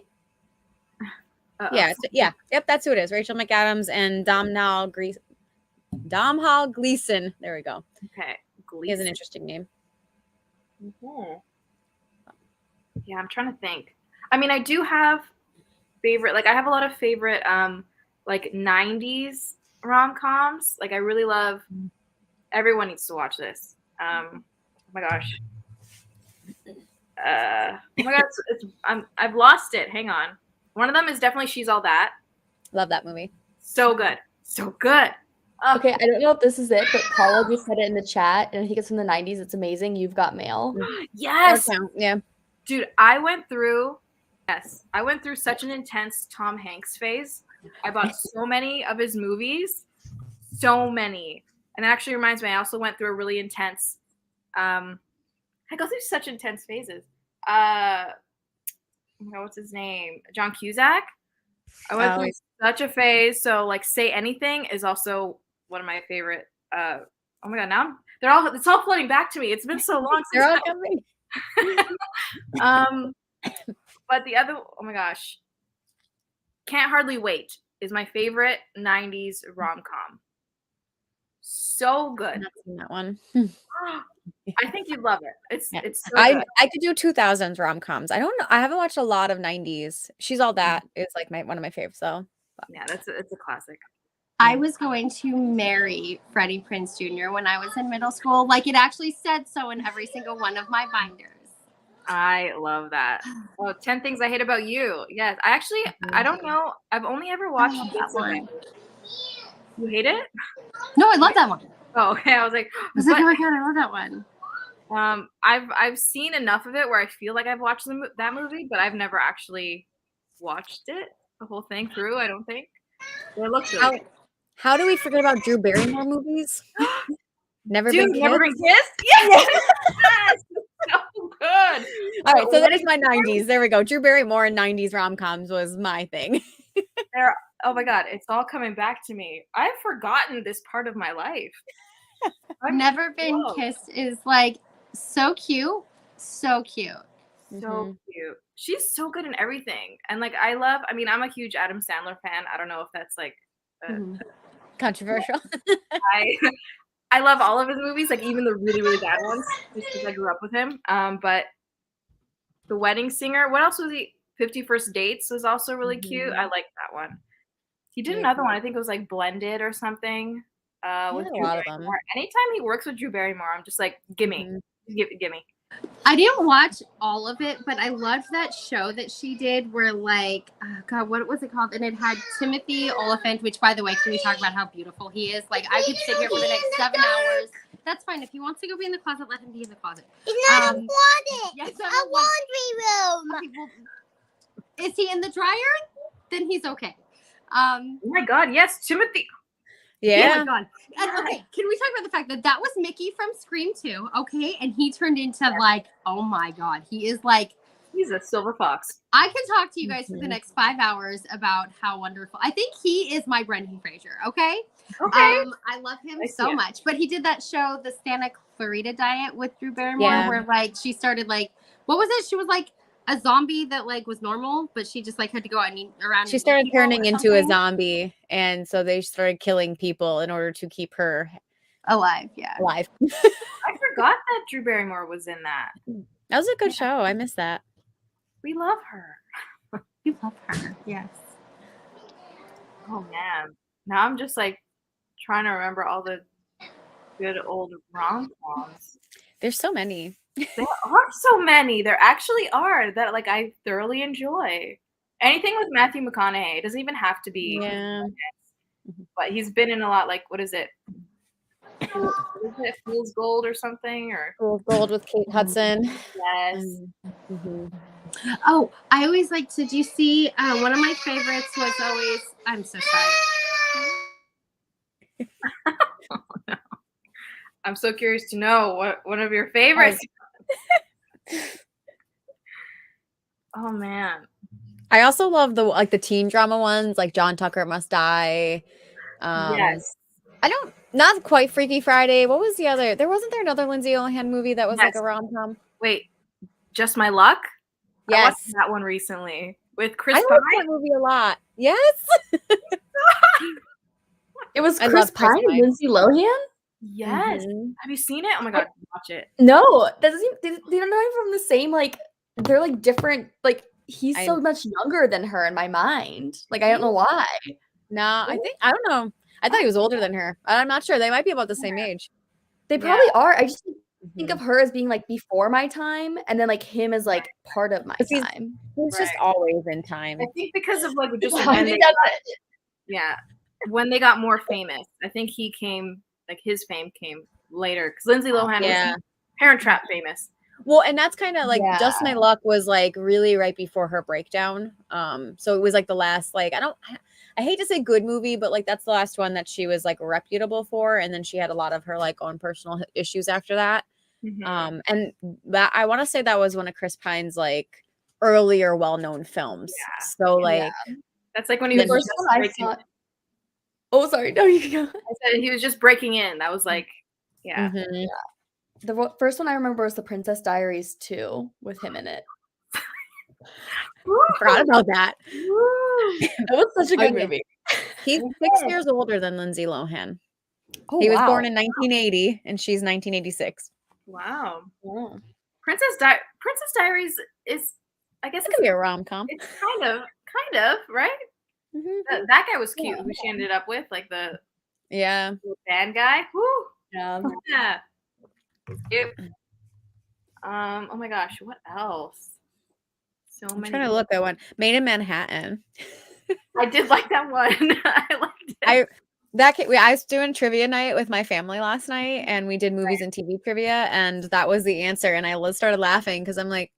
Uh-oh. Yep, that's who it is. Rachel McAdams and Domhnall Gleeson. There we go. Okay. He has an interesting name. Mm-hmm. Yeah, I'm trying to think. I mean, I do have favorite, like I have a lot of favorite like 90s rom-coms. Like I really love, everyone needs to watch this. Oh my gosh. I've lost it. Hang on. One of them is definitely She's All That. Love that movie. So good. So good. Okay, I don't know if this is it, but Paula just said it in the chat, and I think it's from the 90s. It's amazing. You've Got Mail. Yes. Yeah. Dude, I went through such an intense Tom Hanks phase. I bought so many of his movies. So many. And it actually reminds me, I also went through a really intense, I go through such intense phases. What's his name? John Cusack. I went through such a phase. So like Say Anything is also one of my favorite. Oh my God, now it's all flooding back to me. It's been so long since they're all coming. But the other, oh my gosh, Can't Hardly Wait is my favorite 90s rom-com. So good. I've not seen that one. I think you'd love it. It's so good. I could do 2000s rom-coms. I don't know. I haven't watched a lot of 90s. She's All That is like one of my favorites. So yeah, it's a classic. I was going to marry Freddie Prinze Jr. when I was in middle school. Like it actually said so in every single one of my binders. I love that. Oh, 10 Things I Hate About You. Yes. I don't know. I've only ever watched that one. You hate it? No, I love that one. Oh, okay. I was like, oh my God, I love that one. I've seen enough of it where I feel like I've watched that movie, but I've never actually watched it the whole thing through. I don't think. It looks really good. How do we forget about Drew Barrymore movies? Never Been Kissed? Yes. Yes. So good. All right, so that is my 90s. There we go. Drew Barrymore and 90s rom-coms was my thing. Oh my God, it's all coming back to me. I've forgotten this part of my life. Never Been Kissed is like so cute. So cute. So cute. She's so good in everything. And like I'm a huge Adam Sandler fan. I don't know if that's like controversial. I love all of his movies, like even the really, really bad ones, just because I grew up with him. But The Wedding Singer, what else was he? 50 First Dates was also really cute. I like that one. He did another one. I think it was like Blended or something. With Drew Barrymore. Anytime he works with Drew Barrymore, I'm just like, gimme. Gimme. I didn't watch all of it, but I loved that show that she did where like, oh God, what was it called? And it had Timothy Olyphant, which by the way, can we talk about how beautiful he is? Like I could sit here for the next 7 hours. That's fine. If he wants to go be in the closet, let him be in the closet. It's not a closet. Yes, It's a laundry room. Okay, well, is he in the dryer? Then he's okay. Oh my God, yes, Timothy. Yeah. Oh my God. And, okay, can we talk about the fact that was Mickey from Scream 2, okay? And he turned into like, oh my God, he is like, he's a silver fox. I can talk to you guys for the next 5 hours about how wonderful. I think he is my Brendan Fraser, okay? Okay. I love him so much. But he did that show, the Santa Clarita Diet with Drew Barrymore, where like she started like, what was it? She was like a zombie that like was normal, but she just like had to go out and eat around. She started turning into a zombie, and so they started killing people in order to keep her alive. Yeah, alive. I forgot that Drew Barrymore was in that. That was a good show. I missed that. We love her. We love her. Yes. Oh man, now I'm just like trying to remember all the good old rom-coms. There's so many. There are so many. There actually are that like I thoroughly enjoy. Anything with Matthew McConaughey. It doesn't even have to be. Yeah. But he's been in a lot. Like what is it? Fool's Gold or something, or Fool's Gold with Kate Hudson. yes. Mhm. Oh, I always like to. Do you see? One of my favorites was always. I'm so sorry. Oh, no. I'm so curious to know what one of your favorites. Oh man. I also love the teen drama ones, like John Tucker Must Die. Yes. Not quite Freaky Friday. What was the other? Wasn't there another Lindsay Lohan movie that was like Yes. a rom-com? Wait, Just My Luck? I Yes. watched that one recently with Chris I like Pine. that movie a lot. Yes. It was I Chris love Chris Pine and Pine. Lindsay Lohan? Yes. Mhm. Have you seen it? Oh my god, watch it. No, that doesn't. They don't know him from the same. Like they're like different. Like he's so much younger than her in my mind. Like I don't know why. No, I don't know. I thought he was older than her. I'm not sure. They might be about the same age. They probably are. I just think Mhm. of her as being like before my time, and then like him as like part of my 'Cause he's- time. He's just Right. always in time. I think because of like just I when think they that's got, it. yeah, when they got more famous. I think he came like his fame came later because Lindsay Lohan Yeah. was Parent Trap famous. Well, and that's kind of like Yeah. Just My Luck was like really right before her breakdown. So it was like the last I hate to say good movie, but like that's the last one that she was like reputable for, and then she had a lot of her like own personal issues after that. Mhm. And that I want to say that was one of Chris Pine's like earlier well-known films. Yeah. So like That's like when he The was first just one I breaking. saw. Oh, sorry. No, you can go. I said he was just breaking in. That was like, yeah. mhm. The first one I remember was The Princess Diaries 2 with him in it. Forgot about that. That was such a Oh, good yeah. movie. He's 6 years older than Lindsay Lohan. Oh, He was wow. born in 1980 and she's 1986. Wow. Oh. Princess Diaries is, I guess It could be a rom-com. it's kind of right. Mhm. That guy was cute. Who she ended up with, like the Yeah. bad guy. Woo. Yeah. Yeah. Cute. Oh my gosh, what else? So I'm many. trying to look at one. Made in Manhattan. I did like that one. I liked it. I was doing trivia night with my family last night, and we did movies and TV trivia, and that was the answer. And I started laughing because I'm like,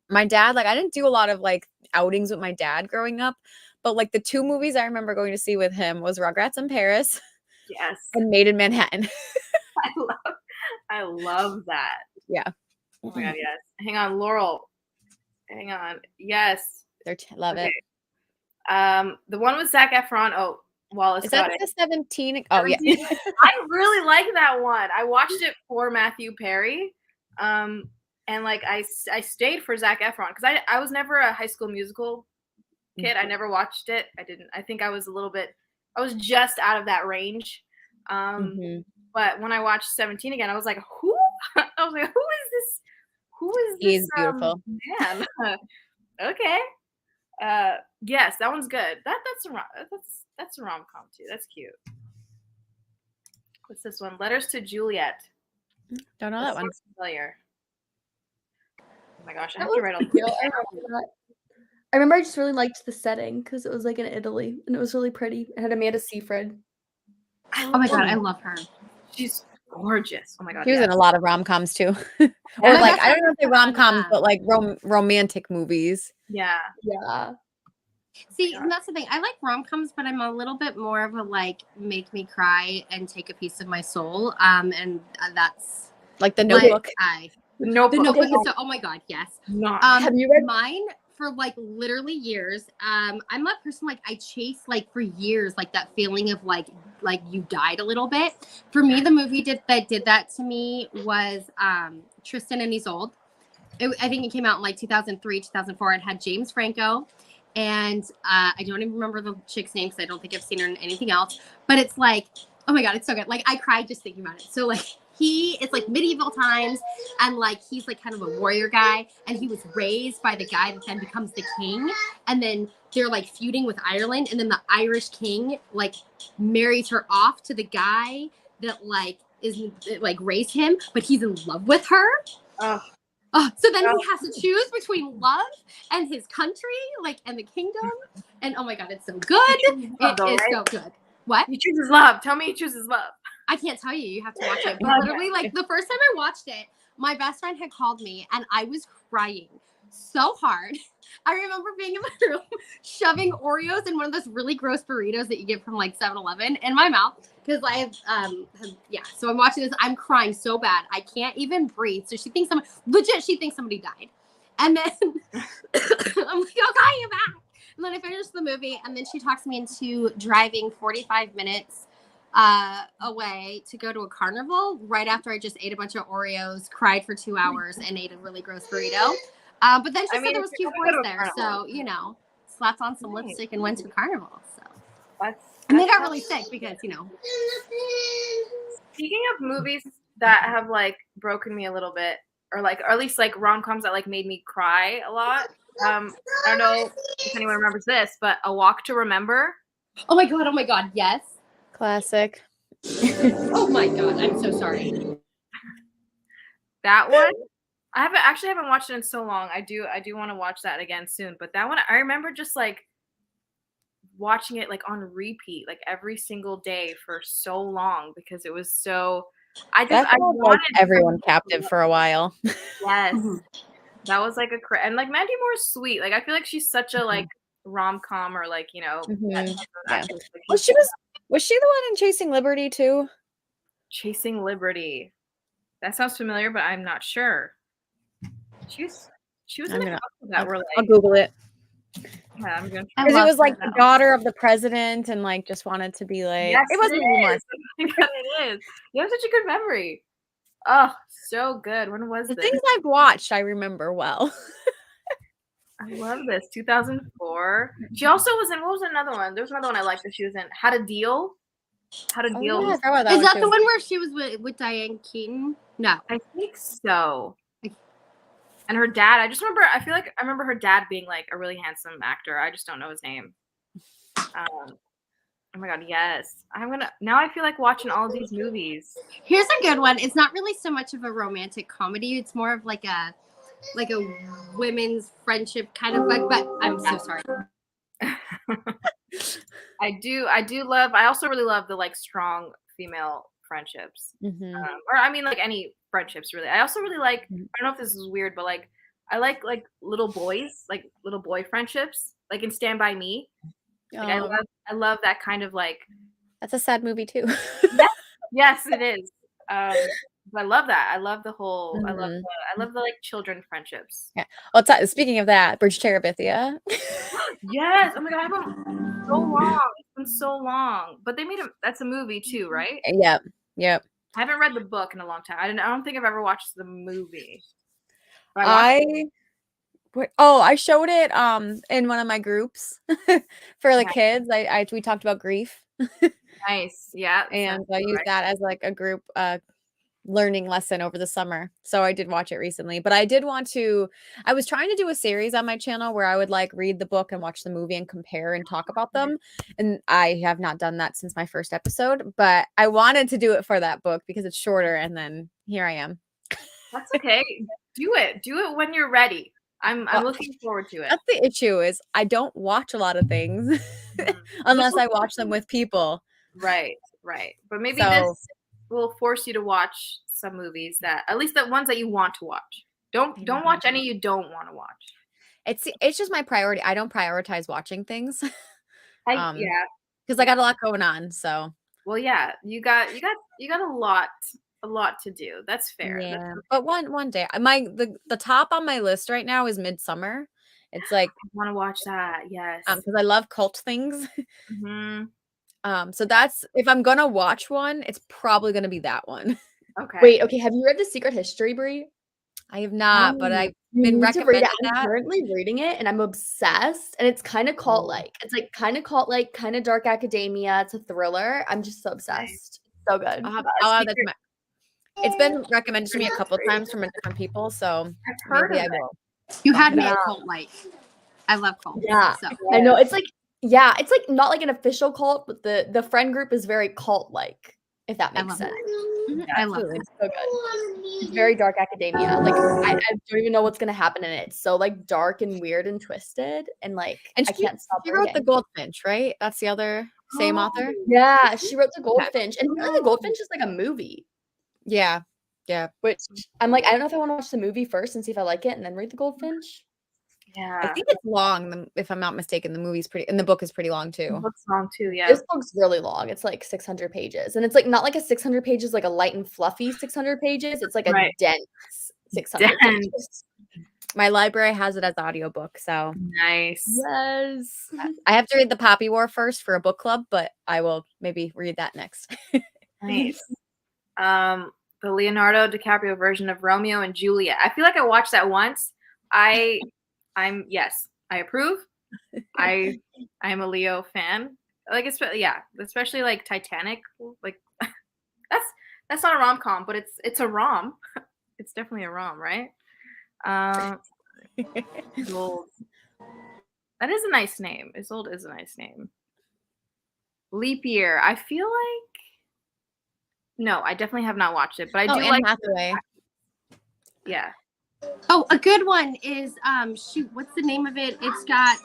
my dad, like I didn't do a lot of like outings with my dad growing up, but like the 2 movies I remember going to see with him was Rugrats in Paris Yes. and Made in Manhattan. I love that. Yeah. Oh my god, yes. Hang on, Laurel. Hang on. Yes. Love it. The one with Zac Efron. Oh, Wallace Is got that it. the 17? Oh, yeah. I really like that one. I watched it for Matthew Perry. And like I stayed for Zac Efron because I was never a High School Musical kid. I never watched it. I think I was just out of that range. Mhm. But when I watched 17 again, I was like, who? I was like, who is this? Who is this? He's beautiful. Man. Okay. Yes, that one's good. That's a rom-com too. That's cute. What's this one? Letters to Juliet. Don't know that one. sounds familiar. Oh my gosh, I That have to was write cute. all I remember that. I remember I just really liked the setting because it was like in Italy and it was really pretty. It had Amanda Seyfried. Oh my god, I love her. She's gorgeous. Oh my god. He was yes. in a lot of rom-coms too. Or Yeah, like that's I don't know if they're rom-coms, yeah. but like romantic movies. Yeah. Yeah. See, and that's the thing. I like rom-coms, but I'm a little bit more of a like make me cry and take a piece of my soul. And that's Like The what Notebook. The Notebook. The Notebook is so. Oh my god, yes. Not. Have you read- mine for like literally years? I'm that person like I chase like for years like that feeling of like you died a little bit. For me, the movie that did that to me was Tristan and Isolde. I think it came out in like 2003, 2004. It had James Franco. And I don't even remember the chick's name because I don't think I've seen her in anything else. But it's like, oh my god, it's so good. Like I cried just thinking about it. So like it's like medieval times, and like he's like kind of a warrior guy, and he was raised by the guy that then becomes the king, and then they're like feuding with Ireland, and then the Irish king like marries her off to the guy that like is like raised him, but he's in love with her. So then he has to choose between love and his country, like, and the kingdom. And oh my god, it's so good. It is so good. What? He chooses love. Tell me he chooses love. I can't tell you. You have to watch it. But literally, like the first time I watched it, my best friend had called me and I was crying so hard. I remember being in my room, shoving Oreos in one of those really gross burritos that you get from like 7-Eleven in my mouth because I have, So I'm watching this. I'm crying so bad. I can't even breathe. So she thinks she thinks somebody died. And then I'm like, okay, you're back. And then I finished the movie, and then she talks me into driving 45 minutes away to go to a carnival right after I just ate a bunch of Oreos, cried for 2 hours, and ate a really gross burrito. But then she said there was cute boys there, so slapped on some lipstick and went to carnival. So and they got really sick because Speaking of movies that have like broken me a little bit, or at least like rom-coms that like made me cry a lot. I don't know if anyone remembers this, but A Walk to Remember. Oh my god, yes. Classic. Oh my god, I'm so sorry. That one, I haven't watched it in so long. I do want to watch that again soon. But that one, I remember just like watching it like on repeat, like every single day for so long because it was so. I wanted everyone captive for a while. Yes, that was like and like Mandy Moore's sweet. Like I feel like she's such a like rom-com or like Was she the one in Chasing Liberty too? Chasing Liberty. That sounds familiar, but I'm not sure. She was in a couple that were like. I'll Google it. Yeah, I'm gonna. Because it was like the daughter of the president, and like just wanted to be like. Yes, it wasn't anymore. It is. You have such a good memory. Oh, so good. When was the this? things I've watched? I remember well. I love this. 2004. She also was in. What was another one? There was another one I liked that she was in. How to Deal. How to Deal. Yeah, Is that the one where she was with Diane Keaton? No, I think so. And her dad, I feel like I remember her dad being like a really handsome actor. I just don't know his name. Oh my god, yes. Now I feel like watching all of these movies. Here's a good one. It's not really so much of a romantic comedy. It's more of like a women's friendship kind of book, but I'm so sorry. I also really love the like strong female friendships. Or I mean like any friendships really. I also really like, I don't know if this is weird, but like I like little boys, like little boy friendships, like in Stand By Me. Like, I love that kind of like. That's a sad movie too. Yes, it is. But I love that. I love the whole. I love the like children friendships. Yeah. Well, speaking of that, Bridge Terabithia. Yes. Oh my god, so long. It's been so long. But they made that's a movie too, right? Yep. I haven't read the book in a long time. I don't think I've ever watched the movie. I showed it in one of my groups for the kids. We talked about grief. Nice. Yeah. And I used that as like a group learning lesson over the summer. So I did watch it recently, but I was trying to do a series on my channel where I would like read the book and watch the movie and compare and talk about them. And I have not done that since my first episode, but I wanted to do it for that book because it's shorter. And then here I am. That's okay. Do it when you're ready. I'm looking forward to it. That's the issue is I don't watch a lot of things unless I watch them with people. Right. But maybe this will force you to watch some movies that, at least the ones that you want to watch. Don't watch any you don't want to watch. It's just my priority. I don't prioritize watching things. Yeah. Because I got a lot going on. So. Well, yeah, you got a lot to do. That's fair. Yeah. But one day, the top on my list right now is Midsummer. It's like I want to watch that. Yes. Because I love cult things. So that's if I'm gonna watch one, it's probably gonna be that one. Okay. Wait. Okay. Have you read The Secret History, Brie? I have not, but I've been recommended that. I'm currently reading it, and I'm obsessed. And it's kind of cult-like. It's like kind of cult-like, kind of dark academia. It's a thriller. I'm just so obsessed. So good. It's been recommended to me a couple of times from different people, so I've heard maybe of I will. You had me at cult-like. I love cult. Yeah, so. I know. It's like it's like not like an official cult, but the friend group is very cult-like. If that makes sense. I love it. It's so good. It's very dark academia. Like I don't even know what's gonna happen in it. It's so like dark and weird and twisted, and like I can't stop. She wrote The Goldfinch, right? That's the other. Same author? Yeah, she wrote The Goldfinch, and apparently The Goldfinch is like a movie. Yeah. Yeah. Which I'm like, I don't know if I want to watch the movie first and see if I like it, and then read The Goldfinch. Yeah. I think it's long, if I'm not mistaken. The movie's pretty, and the book is pretty long The too. book's long too, yeah. This book's really long. It's like 600 pages, and it's like not like a 600 pages, like a light and fluffy 600 pages. It's like a dense 600 pages. My library has it as audiobook, so nice. Yes. I have to read The Poppy War first for a book club, but I will maybe read that next. Nice. The Leonardo DiCaprio version of Romeo and Juliet. I feel like I watched that once. I'm yes, I approve. I'm a Leo fan. Like especially like Titanic. Like that's not a rom-com, but it's a rom. It's definitely a rom, right? Isolde. That is a nice name. Isolde is a nice name. Leap Year. I feel like no, I definitely have not watched it, but I do Anne like Hathaway. Yeah. Oh, a good one is shoot, what's the name of it? It's got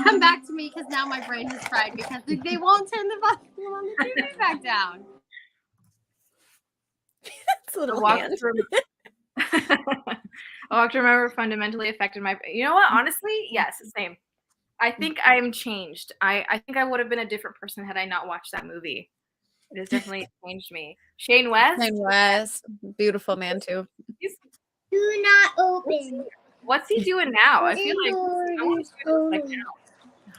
come back to me because now my brain is fried because they won't turn the volume on the TV back down. It's a little Walk hand. to Remember fundamentally affected my. You know what? Honestly, yes, the same. I think I am changed. I think I would have been a different person had I not watched that movie. It has definitely changed me. Shane West. Shane West, beautiful man too. Do not open. What's he doing now? I feel like I want to see what he's like now.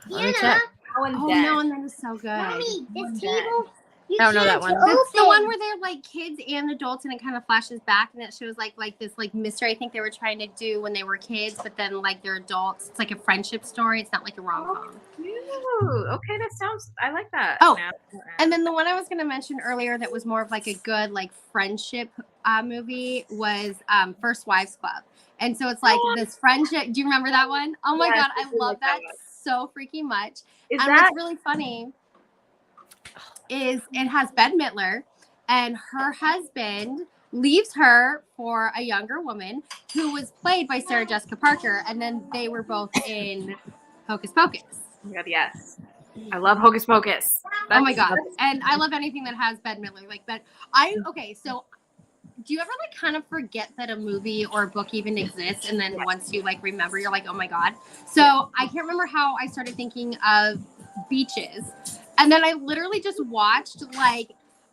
Let me check. Now and Oh then. no, and that is so good. Mommy, this table. You I don't know that can't one. That's the open. one where they're like kids and adults, and it kind of flashes back, and it shows like this like mystery I think they were trying to do when they were kids, but then like they're adults. It's like a friendship story. It's not like a rom-com. Ooh, okay, that sounds. I like that. Oh, now. and then the one I was going to mention earlier that was more of like a good like friendship movie was First Wives Club, and so it's like this friendship. Do you remember that one? Oh my Yes, god, I I do love like that that one. so freaking much. Is And that what's really funny is it has Bette Midler, and her husband leaves her for a younger woman who was played by Sarah Jessica Parker, and then they were both in Hocus Pocus. Oh my god, yes. I love Hocus Pocus. Oh my god. And I love anything that has Bette Midler. Like okay, so do you ever like kind of forget that a movie or a book even exists, and then once you like remember, you're like, oh my god. So I can't remember how I started thinking of Beaches, and then I literally just watched like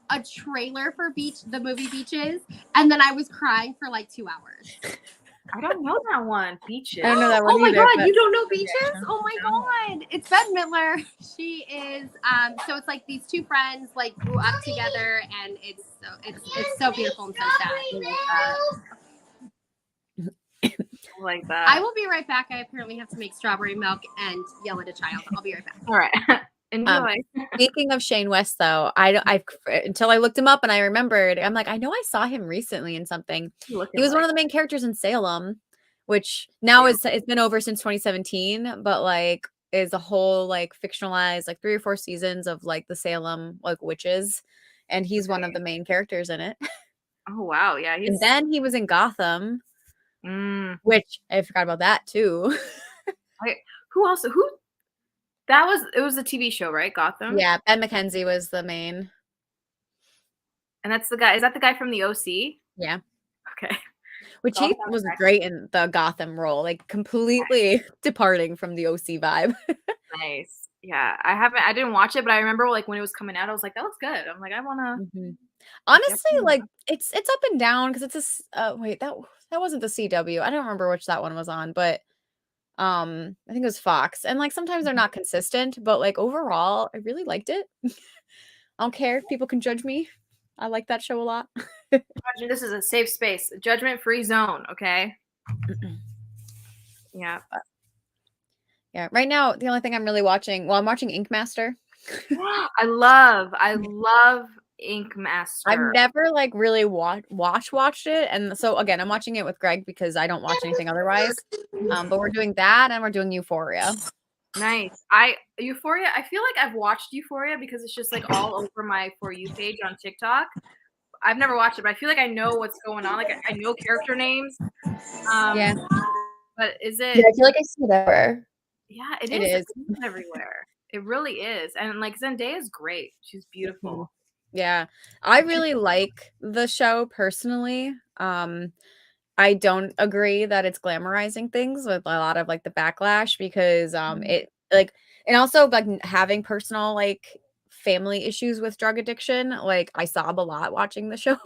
a trailer for the movie Beaches, and then I was crying for like 2 hours. I don't know that one. Beaches. I don't know that one Oh my either, god, but- you don't know Beaches? Oh my god. It's Bette Midler. She is so it's like these two friends like grew up together, and it's so beautiful and so sad. Like that. I will be right back. I apparently have to make strawberry milk and yell at a child. I'll be right back. All right. Enjoy. Speaking of Shane West, though, I until I looked him up and I remembered, I'm like, I know I saw him recently in something. He was one of the main characters in Salem, which now it's been over since 2017, but like is a whole like fictionalized like 3 or 4 seasons of like the Salem like witches, and he's one of the main characters in it. Oh wow, yeah. And then he was in Gotham, which I forgot about that too. Who else? Who? It was a TV show, right? Gotham? Yeah, Ben McKenzie was the main. And that's the guy. Is that the guy from the OC? Yeah. Okay. Which he was great in the Gotham role, like completely departing from the OC vibe. Nice. Yeah. I didn't watch it, but I remember like when it was coming out, I was like, that looks good. I'm like, I wanna Honestly, like it's up and down because it's wait, that wasn't the CW. I don't remember which that one was on, but I think it was Fox. And like sometimes they're not consistent, but like overall, I really liked it. I don't care if people can judge me. I like that show a lot. This is a safe space, a judgment-free zone, okay? Yeah. Yeah. Right now, the only thing I'm really watching, I'm watching Ink Master. I love Ink Master. I've never like really watched it, and so again, I'm watching it with Greg because I don't watch anything otherwise. But we're doing that, and we're doing Euphoria. Nice. Euphoria. I feel like I've watched Euphoria because it's just like all over my For You page on TikTok. I've never watched it, but I feel like I know what's going on. Like I know character names. Yeah. But is it? Yeah, I feel like I see that. Yeah, it It is. is. It's everywhere. It really is. And like Zendaya is great. She's beautiful. Yeah. I really like the show personally. I don't agree that it's glamorizing things with a lot of like the backlash because it like and also like having personal like family issues with drug addiction, like I sob a lot watching the show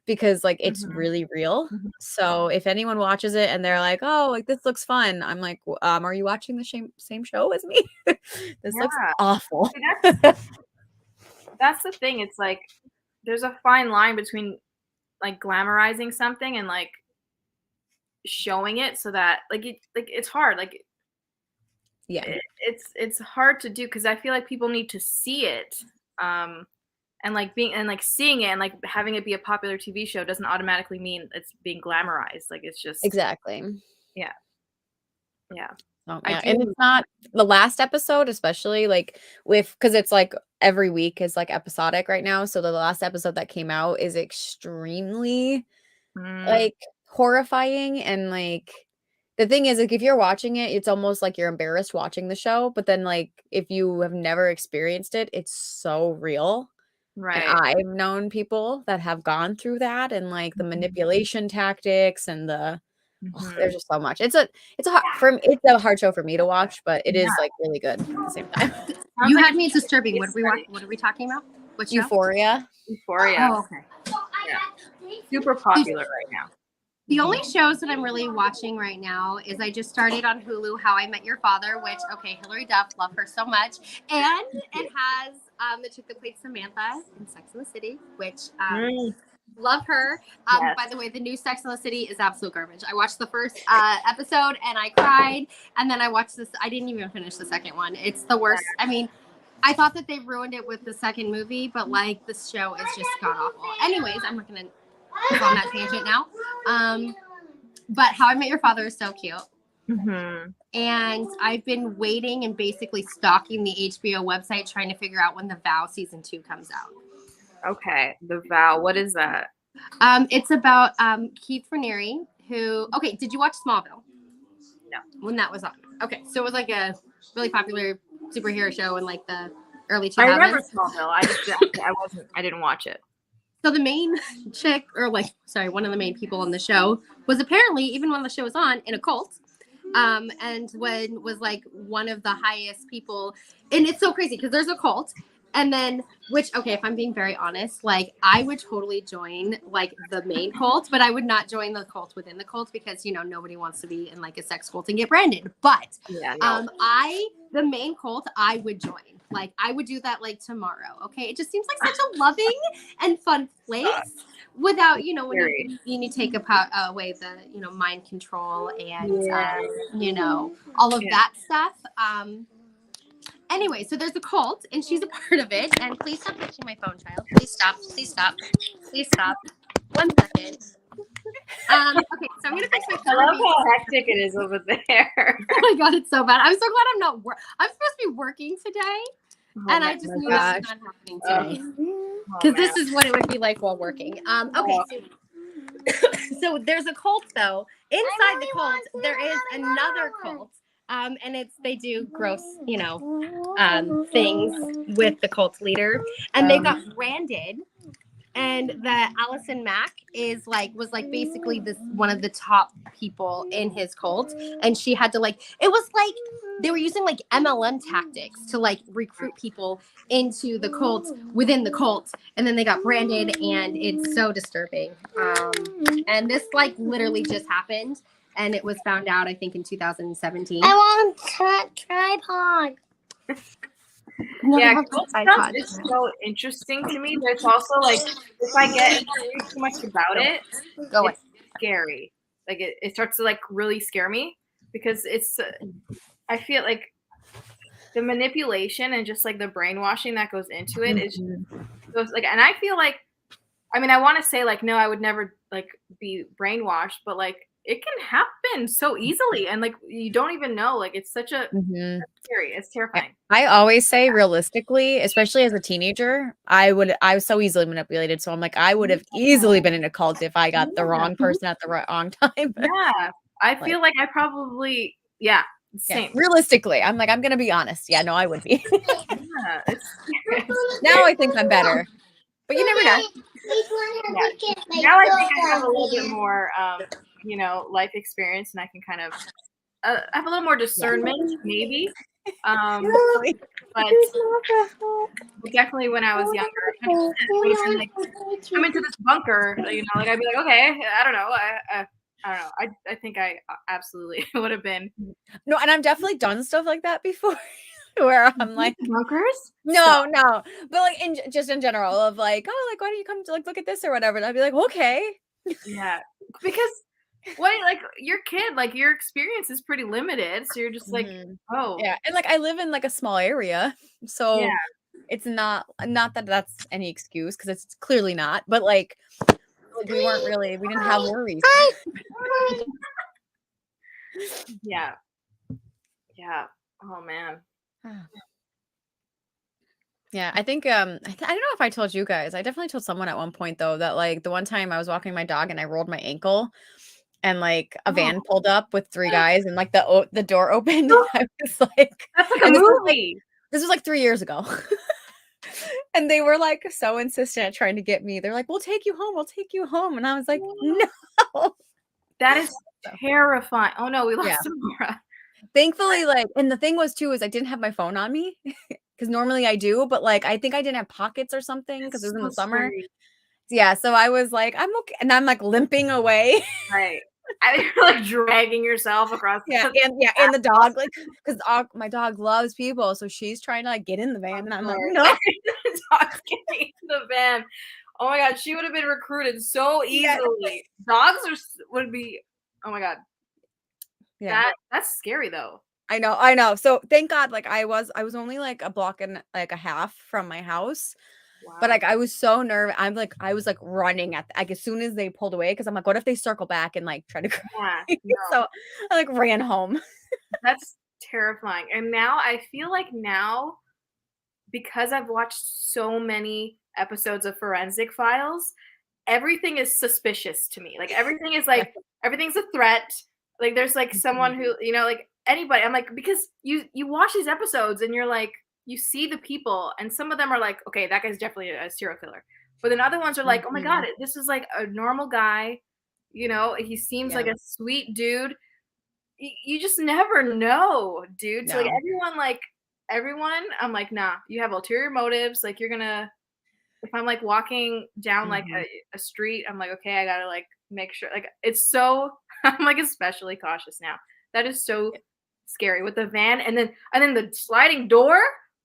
because like it's really real. So if anyone watches it and they're like, "Oh, like this looks fun." I'm like, are you watching the same show as me? This looks Yeah. awful. See, that's the thing. It's like there's a fine line between like glamorizing something and like showing it so that like it's hard. Like Yeah. it's hard to do because I feel like people need to see it. And like seeing it and like having it be a popular TV show doesn't automatically mean it's being glamorized. Like it's just Exactly. yeah. Oh, I yeah. do- And it's not the last episode, especially like because it's like every week is like episodic right now. So the last episode that came out is extremely like horrifying. And like the thing is, like, if you're watching it, it's almost like you're embarrassed watching the show. But then, like, if you have never experienced it, it's so real. And right. I've known people that have gone through that and like the manipulation tactics and there's just so much. It's a hard show for me to watch, but it is like really good at the same time. You had me disturbing. What are we talking about? What show? Euphoria. Euphoria. Oh, okay. Super popular right now. The only shows that I'm really watching right now is I just started on Hulu How I Met Your Father, which, okay, Hilary Duff, love her so much. And it has the chick that played Samantha in Sex and the City, which love her. Yes. By the way, the new Sex and the City is absolute garbage. I watched the first episode and I cried. And then I watched this. I didn't even finish the second one. It's the worst. I mean, I thought that they ruined it with the second movie, but like this show is just god awful. Anyways, I'm not going to go on that tangent now. But How I Met Your Father is so cute. And I've been waiting and basically stalking the HBO website trying to figure out when The Vow season 2 comes out. Okay, The Vow. What is that? It's about Keith Raniere, who. Okay, did you watch Smallville? No. When that was on. Okay, so it was like a really popular superhero show in like the early 2000s. I remember Smallville. I didn't watch it. So the main chick, or like, sorry, one of the main people on the show was apparently, even when the show was on, in a cult. And was like one of the highest people. And it's so crazy because there's a cult. And then, which, okay, if I'm being very honest, like I would totally join like the main cult, but I would not join the cult within the cult because, you know, nobody wants to be in like a sex cult and get branded. But the main cult, I would join. Like I would do that like tomorrow. Okay. It just seems like such a loving and fun place without, you know, when you need to take away the, you know, mind control and, you know, all of that stuff. Anyway, so there's a cult and she's a part of it. And please stop touching my phone, child. Please stop. Please stop. Please stop. 1 second. Okay, so I'm gonna fix my phone. I love how hectic it is over there. Oh my god, it's so bad. I'm so glad I'm not. I'm supposed to be working today, and I just knew that was not happening today because this is what it would be like while working. Okay, so there's a cult though. Inside the cult, there is another cult. And they do gross, you know, things with the cult leader, and they got branded. And that Allison Mack was basically this one of the top people in his cult, and she had to it was like they were using like MLM tactics to like recruit people into the cult within the cult, and then they got branded, and it's so disturbing. And this like literally just happened. And it was found out, I think, in 2017. I want a tripod. Yeah, cult stuff is so interesting to me. There's also like, if I get too much about it, it's scary. Like it starts to like really scare me because I feel like the manipulation and just like the brainwashing that goes into it is just, like, and I feel like, I mean, I want to say like, no, I would never like be brainwashed, but like, it can happen so easily, and like you don't even know. Like it's such a scary. It's terrifying. I always say, realistically, especially as a teenager, I was so easily manipulated. So I'm like, I would have easily been in a cult if I got the wrong person at the wrong time. Yeah, I feel like I probably Same. Realistically, I'm like, I'm gonna be honest. Yeah, no, I would be. Yeah, it's Now I think I'm better, but you never know. now I think I have a little bit more, life experience, and I can kind of have a little more discernment, maybe. But definitely when I was younger, 100% would have been like, come into this bunker, I'd be like, okay, I don't know, I don't know. I think I absolutely would have been. No, and I've definitely done stuff like that before, where I'm like, bunkers? no, but like just in general of like, oh, like why don't you come to like look at this or whatever? And I'd be like, okay. Yeah, because like your kid, like your experience is pretty limited, so you're just like, oh, yeah, and like I live in like a small area, so it's not that that's any excuse because it's clearly not, but like we didn't have worries. Yeah. Oh man. Yeah, I think I don't know if I told you guys. I definitely told someone at one point though that like the one time I was walking my dog and I rolled my ankle and like a van pulled up with 3 guys and like the door opened. I was like, that's like a movie. This was like 3 years ago. And they were like so insistent at trying to get me. They're like, we'll take you home. And I was like, no. That is terrifying. Oh no, we lost Samara. Thankfully, like, and the thing was too, is I didn't have my phone on me because normally I do, but like, I think I didn't have pockets or something because it was in the summer. Scary. Yeah. So I was like, I'm okay. And I'm like limping away. Right. I think you're like dragging yourself across. And the dog, like, because my dog loves people, so she's trying to like get in the van, and I'm like, no, the dog's getting in the van. Oh my god, she would have been recruited so easily. Dogs would be. Oh my god. Yeah, that's scary though. I know. So thank God, like I was only like a block and like a half from my house. Wow. But like I was so nervous. I was like running at like as soon as they pulled away because I'm like, what if they circle back and like try to cry? No. So I like ran home. That's terrifying. And now I feel like because I've watched so many episodes of Forensic Files, everything is suspicious to me. Like everything is like everything's a threat. Like there's like someone who, like anybody. I'm like, because you watch these episodes and you're like, you see the people and some of them are like, okay, that guy's definitely a serial killer. But then other ones are like, oh my God, this is like a normal guy. He seems like a sweet dude. You just never know, dude. No. So like everyone, I'm like, nah, you have ulterior motives. Like if I'm like walking down like a street, I'm like, okay, I gotta like make sure. Like it's so, I'm like especially cautious now. That is so scary with the van and then the sliding door.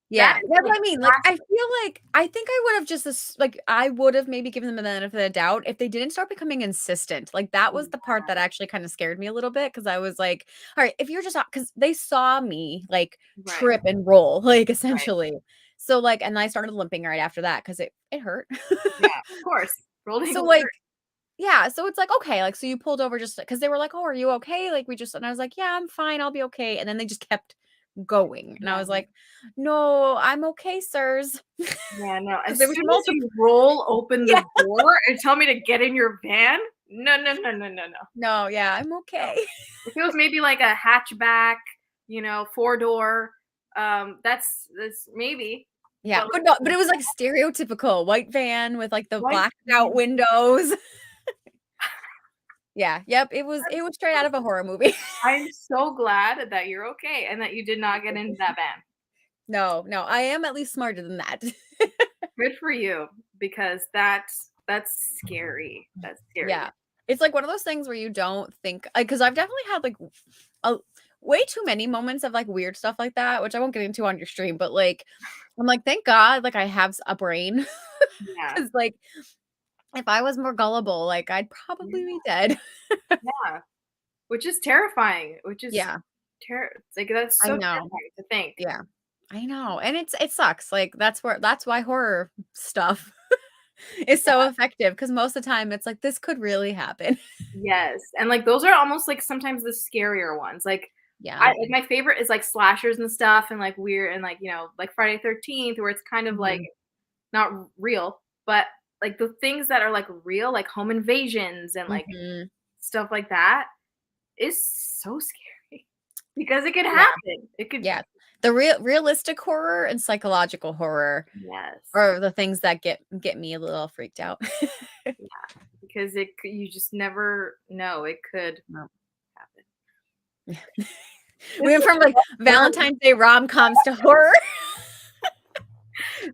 Yeah, that's what I mean. Like, I feel like I think I would have just I would have maybe given them the benefit of the doubt if they didn't start becoming insistent. Like that was the part that actually kind of scared me a little bit because I was like, all right, if you're just because they saw me like trip and roll, like essentially. Right. So like, and I started limping right after that because it hurt. Yeah, of course. Rolling so like. Yeah, so it's like, okay, like, so you pulled over just because they were like, oh, are you okay? Like, and I was like, yeah, I'm fine, I'll be okay. And then they just kept going. And I was like, no, I'm okay, sirs. Yeah, no. As soon as you roll open the door and tell me to get in your van, no. No, yeah, I'm okay. If it was maybe like a hatchback, 4-door, that's maybe. Yeah, but it was like stereotypical white van with like the blacked out windows. Yeah, yep, it was straight out of a horror movie. I'm so glad that you're okay and that you did not get into that van. No, I am at least smarter than that. Good for you, because that's scary. That's scary. Yeah. It's like one of those things where you don't think, because I've definitely had like way too many moments of like weird stuff like that, which I won't get into on your stream, but like, I'm like, thank God, like I have a brain. Yeah. Because like, if I was more gullible, like I'd probably be dead. Yeah. Which is terrifying. It's like that's so terrifying to think. Yeah. I know. And it sucks. Like that's why horror stuff is so effective, because most of the time it's like this could really happen. Yes. And like those are almost like sometimes the scarier ones. Like like my favorite is like slashers and stuff and like weird and like, like Friday 13th, where it's kind of like not real, but like the things that are like real, like home invasions and like stuff like that is so scary. Because it could Yeah. happen. It could. Yeah. The realistic horror and psychological horror Yes. are the things that get me a little freaked out. Because you just never know. It could No. happen. We went from like Valentine's Day rom-coms to horror.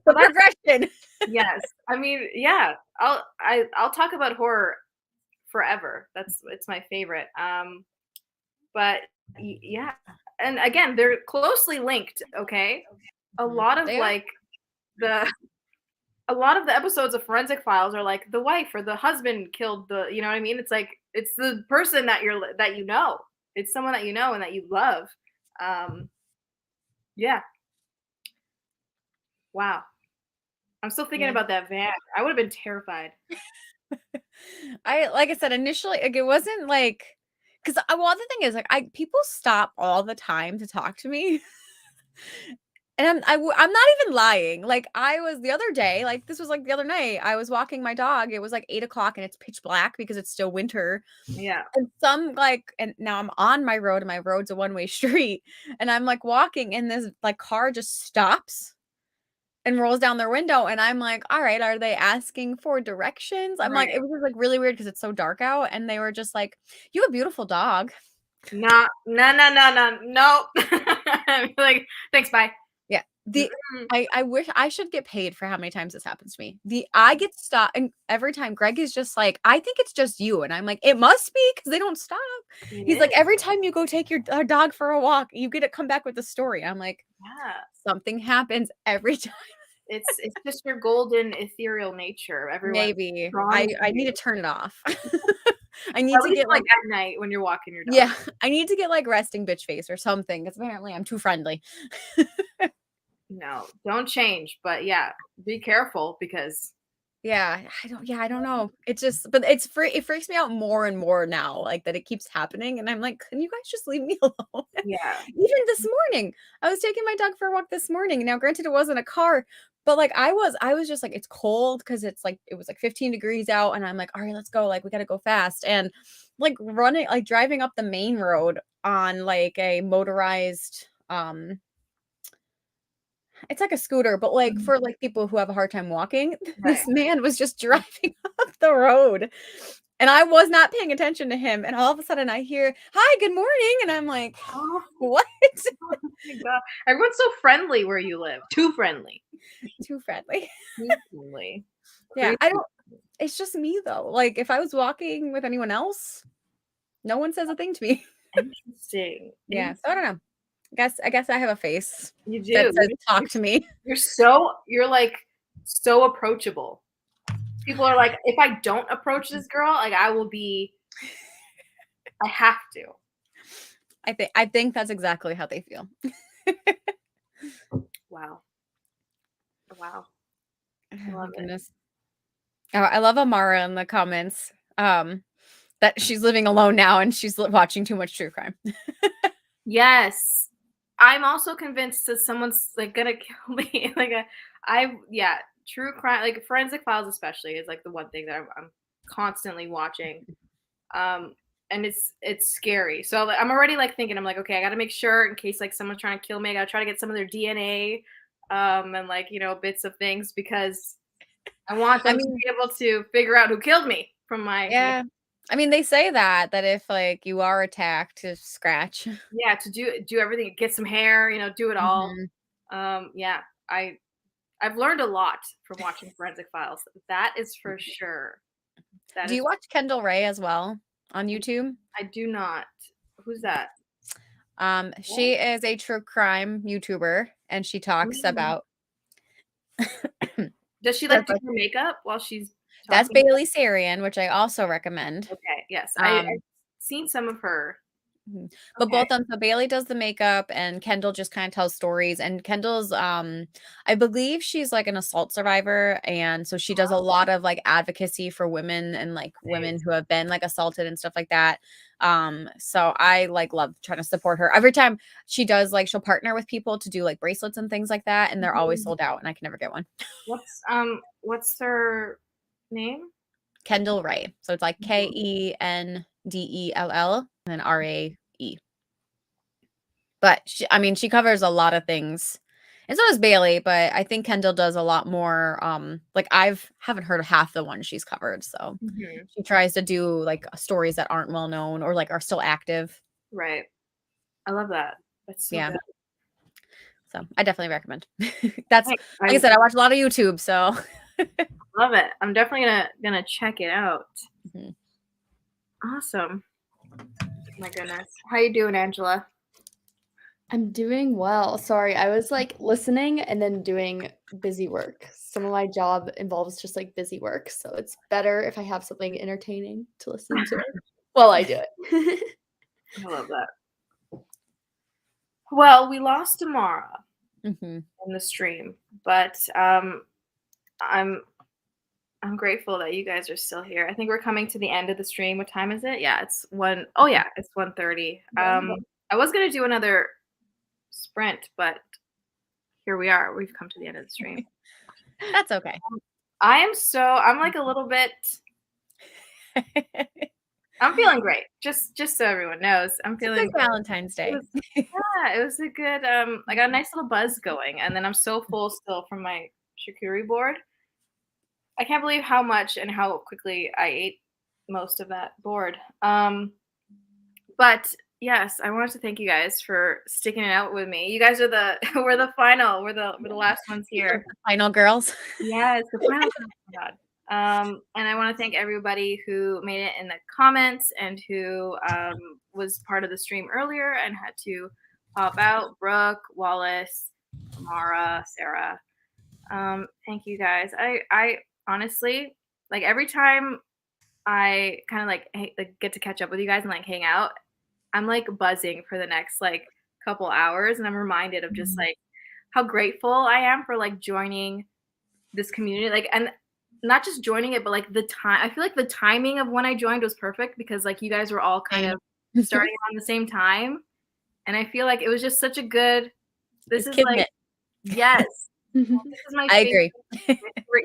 The progression. Yes. I mean, yeah. I'll talk about horror forever. It's my favorite. But yeah. And again, they're closely linked, okay? A lot of They are. like a lot of the episodes of Forensic Files are like the wife or the husband killed you know what I mean? It's like it's the person that you know. It's someone that you know and that you love. Yeah. Wow. I'm still thinking about that van. I would have been terrified. Like I said initially, like it wasn't like because the thing is like people stop all the time to talk to me. And I'm not even lying. Like I was the other day, like this was like the other night, I was walking my dog. It was like 8:00 and it's pitch black because it's still winter. Yeah. And and now I'm on my road and my road's a one-way street. And I'm like walking and this like car just stops and rolls down their window. And I'm like, all right, are they asking for directions? I'm like, it was just like really weird because it's so dark out. And they were just like, you have a beautiful dog. No. Like, thanks, bye. Yeah. I wish I should get paid for how many times this happens to me. I get stopped and every time Greg is just like, I think it's just you. And I'm like, it must be because they don't stop. He's like, every time you go take your dog for a walk, you get to come back with a story. I'm like, yeah, something happens every time. It's just your golden ethereal nature. Maybe I need to turn it off. I need At to least, get like at night when you're walking your dog. Yeah, I need to get like resting bitch face or something because apparently I'm too friendly. No, don't change. But yeah, be careful because I don't know. It just, but it freaks me out more and more now, like that it keeps happening. And I'm like, can you guys just leave me alone? yeah. Even this morning, I was taking my dog for a walk this morning. Now, granted, it wasn't a car, but like I was just like, it's cold because it was like 15 degrees out. And I'm like, all right, let's go. Like, we got to go fast. And like driving up the main road on like a motorized, it's like a scooter, but like for like people who have a hard time walking, this man was just driving up the road and I was not paying attention to him. And all of a sudden I hear, hi, good morning. And I'm like, what? Oh my God. Everyone's so friendly where you live. Too friendly. Too friendly. Too friendly. Yeah. It's just me though. Like if I was walking with anyone else, no one says a thing to me. Interesting. Yeah. So I don't know. I guess I have a face. You do. That says talk to me. You're like so approachable. People are like, if I don't approach this girl, like I have to. I think that's exactly how they feel. Wow. Oh, my goodness. Oh, I love Amara in the comments. That she's living alone now and she's watching too much true crime. Yes. I'm also convinced that someone's like gonna kill me. Like true crime, like Forensic Files especially is like the one thing that I'm constantly watching. And it's scary. So I'm already like thinking, I'm like, okay, I gotta make sure in case like someone's trying to kill me, I gotta try to get some of their DNA, and like, you know, bits of things because I want them to be able to figure out who killed me from my I mean, they say that if like you are attacked, to scratch. Yeah, to do everything, get some hair, you know, do it all. Yeah, I've learned a lot from watching Forensic Files. That is for sure. Do you watch Kendall Ray as well on YouTube? I do not. Who's that? She is a true crime YouTuber, and she talks about. Does she like do her makeup while she's? That's Bailey Sarian, which I also recommend. Okay, yes, I've seen some of her. But both of them, so Bailey does the makeup and Kendall just kind of tells stories. And Kendall's I believe she's like an assault survivor, and so she does a lot of like advocacy for women and like women who have been like assaulted and stuff like that. So I like love trying to support her. Every time she does, like she'll partner with people to do like bracelets and things like that, and they're always sold out and I can never get one. What's her name? Kendall Ray. So it's like Kendell and then RAE. But she covers a lot of things. And so does Bailey, but I think Kendall does a lot more. Like haven't heard of half the ones she's covered. So she tries to do like stories that aren't well known or like are still active. Right. I love that. That's so good. So I definitely recommend. That's Like I said, I watch a lot of YouTube, so love it. I'm definitely gonna check it out. Awesome. My goodness. How you doing, Angela? I'm doing well. Sorry, I was like listening and then doing busy work. Some of my job involves just like busy work, so it's better if I have something entertaining to listen to while I do it. I love that. Well, we lost Amara in the stream, but I'm grateful that you guys are still here. I think we're coming to the end of the stream. What time is it? Yeah, it's 1. Oh yeah, it's 1:30. I was gonna do another sprint, but here we are. We've come to the end of the stream. That's okay. I'm like a little bit. I'm feeling great. Just so everyone knows, I'm feeling Valentine's Day. It was a good. I got a nice little buzz going, and then I'm so full still from my charcuterie board. I can't believe how much and how quickly I ate most of that board. But yes, I wanted to thank you guys for sticking it out with me. You guys are we're the last ones here. The final girls. Yes, the final. Oh my God. And I want to thank everybody who made it in the comments and who was part of the stream earlier and had to pop out. Brooke, Wallace, Mara, Sarah. Thank you guys. I honestly, like, every time I kind of like get to catch up with you guys and like hang out, I'm like buzzing for the next like couple hours, and I'm reminded of just like how grateful I am for like joining this community, like, and not just joining it, but like the time. I feel like the timing of when I joined was perfect because like you guys were all kind of starting on the same time, and I feel like it was just such a good. This is like, yes, this is my favorite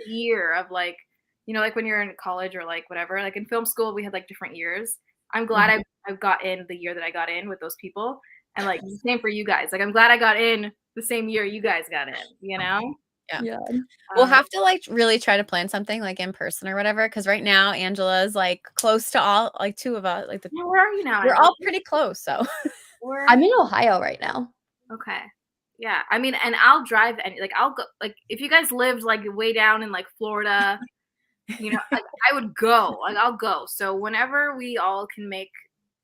year of like, you know, like when you're in college or like whatever, like in film school we had like different years. I'm glad I've got in the year that I got in with those people, and like the same for you guys. Like I'm glad I got in the same year you guys got in. You know. Yeah. We'll have to like really try to plan something like in person or whatever, because right now Angela's like close to all like two of us. Like where are you now? We're all pretty close. So I'm in Ohio right now. Okay. Yeah. I mean, and I'll drive like I'll go, like if you guys lived like way down in like Florida, you know, like, I would go. Like I'll go. So whenever we all can make,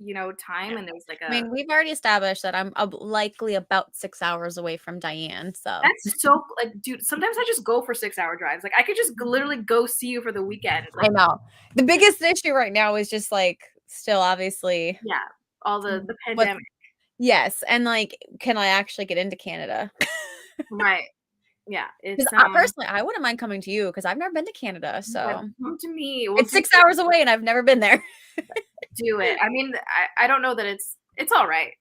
you know, time, and there's like I mean, we've already established that I'm likely about 6 hours away from Diane. So that's so like, dude, sometimes I just go for 6-hour drives. Like I could just literally go see you for the weekend. Like, I know. The biggest issue right now is just like still obviously. Yeah. All the pandemic. Yes. And like, can I actually get into Canada? Right. Yeah. It's personally, I wouldn't mind coming to you because I've never been to Canada. So come to me. It's 6 hours away and I've never been there. Do it. I mean, I don't know that it's all right.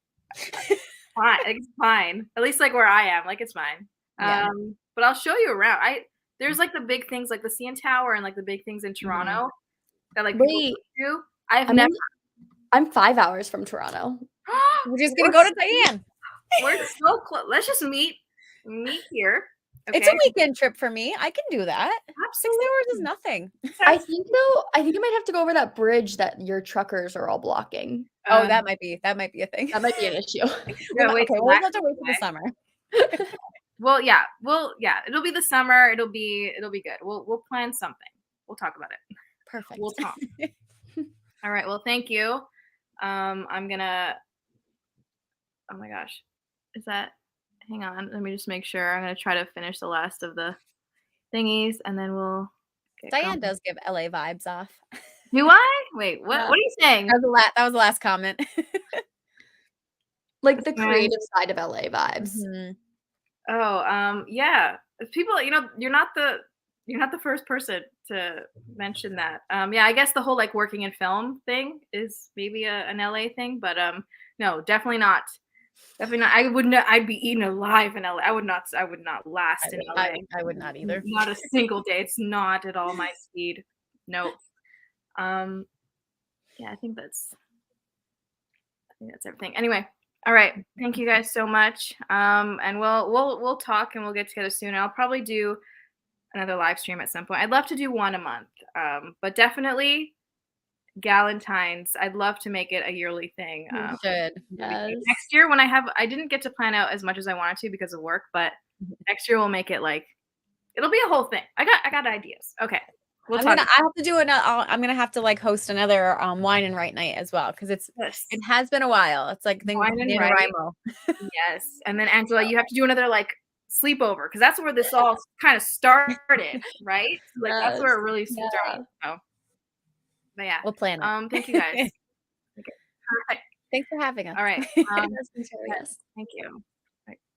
Fine. It's fine. At least like where I am, like it's fine. Yeah. But I'll show you around. There's like the big things like the CN Tower and like the big things in Toronto that like people do. I'm 5 hours from Toronto. We're just gonna go to Diane. We're so close. Let's just meet here. Okay? It's a weekend trip for me. I can do that. Absolutely. 6 hours is nothing. I think I might have to go over that bridge that your truckers are all blocking. Oh, that might be a thing. That might be an issue. We'll have to wait for the summer. Well, yeah. It'll be the summer. It'll be good. We'll plan something. We'll talk about it. Perfect. We'll talk. All right. Well, thank you. I'm gonna. Oh my gosh, is that? Hang on. Let me just make sure. I'm gonna try to finish the last of the thingies, and then we'll. Diane does give LA vibes off. Do I? Wait. What? What are you saying? That was the last comment. Like the creative side of LA vibes. Mm-hmm. Oh, yeah. People, you know, you're not the first person to mention that. Yeah, I guess the whole like working in film thing is maybe an LA thing, but no, definitely not. Definitely not. I would not. I'd be eaten alive in LA. I would not last in LA. I would not either. Not a single day. It's not at all my speed. Nope. Yeah, I think that's everything. Anyway, All right. Thank you guys so much. And we'll talk and we'll get together soon. I'll probably do another live stream at some point. I'd love to do one a month. But definitely Galentine's. I'd love to make it a yearly thing. You should. Yes. Next year when I didn't get to plan out as much as I wanted to because of work, but next year we'll make it like it'll be a whole thing. I got ideas. Okay. We'll I talk. have to do another. I'm gonna have to like host another wine and write night as well because it has been a while. It's like the Wine and NaNoWriMo. Yes. And then Angela, you have to do another like sleepover because that's where this all kind of started, right? Like that's where it really started. So, but yeah. We'll plan it. Thank you guys. Okay. Perfect. Thanks for having us. All right. Yes, thanks for having us. Thank you.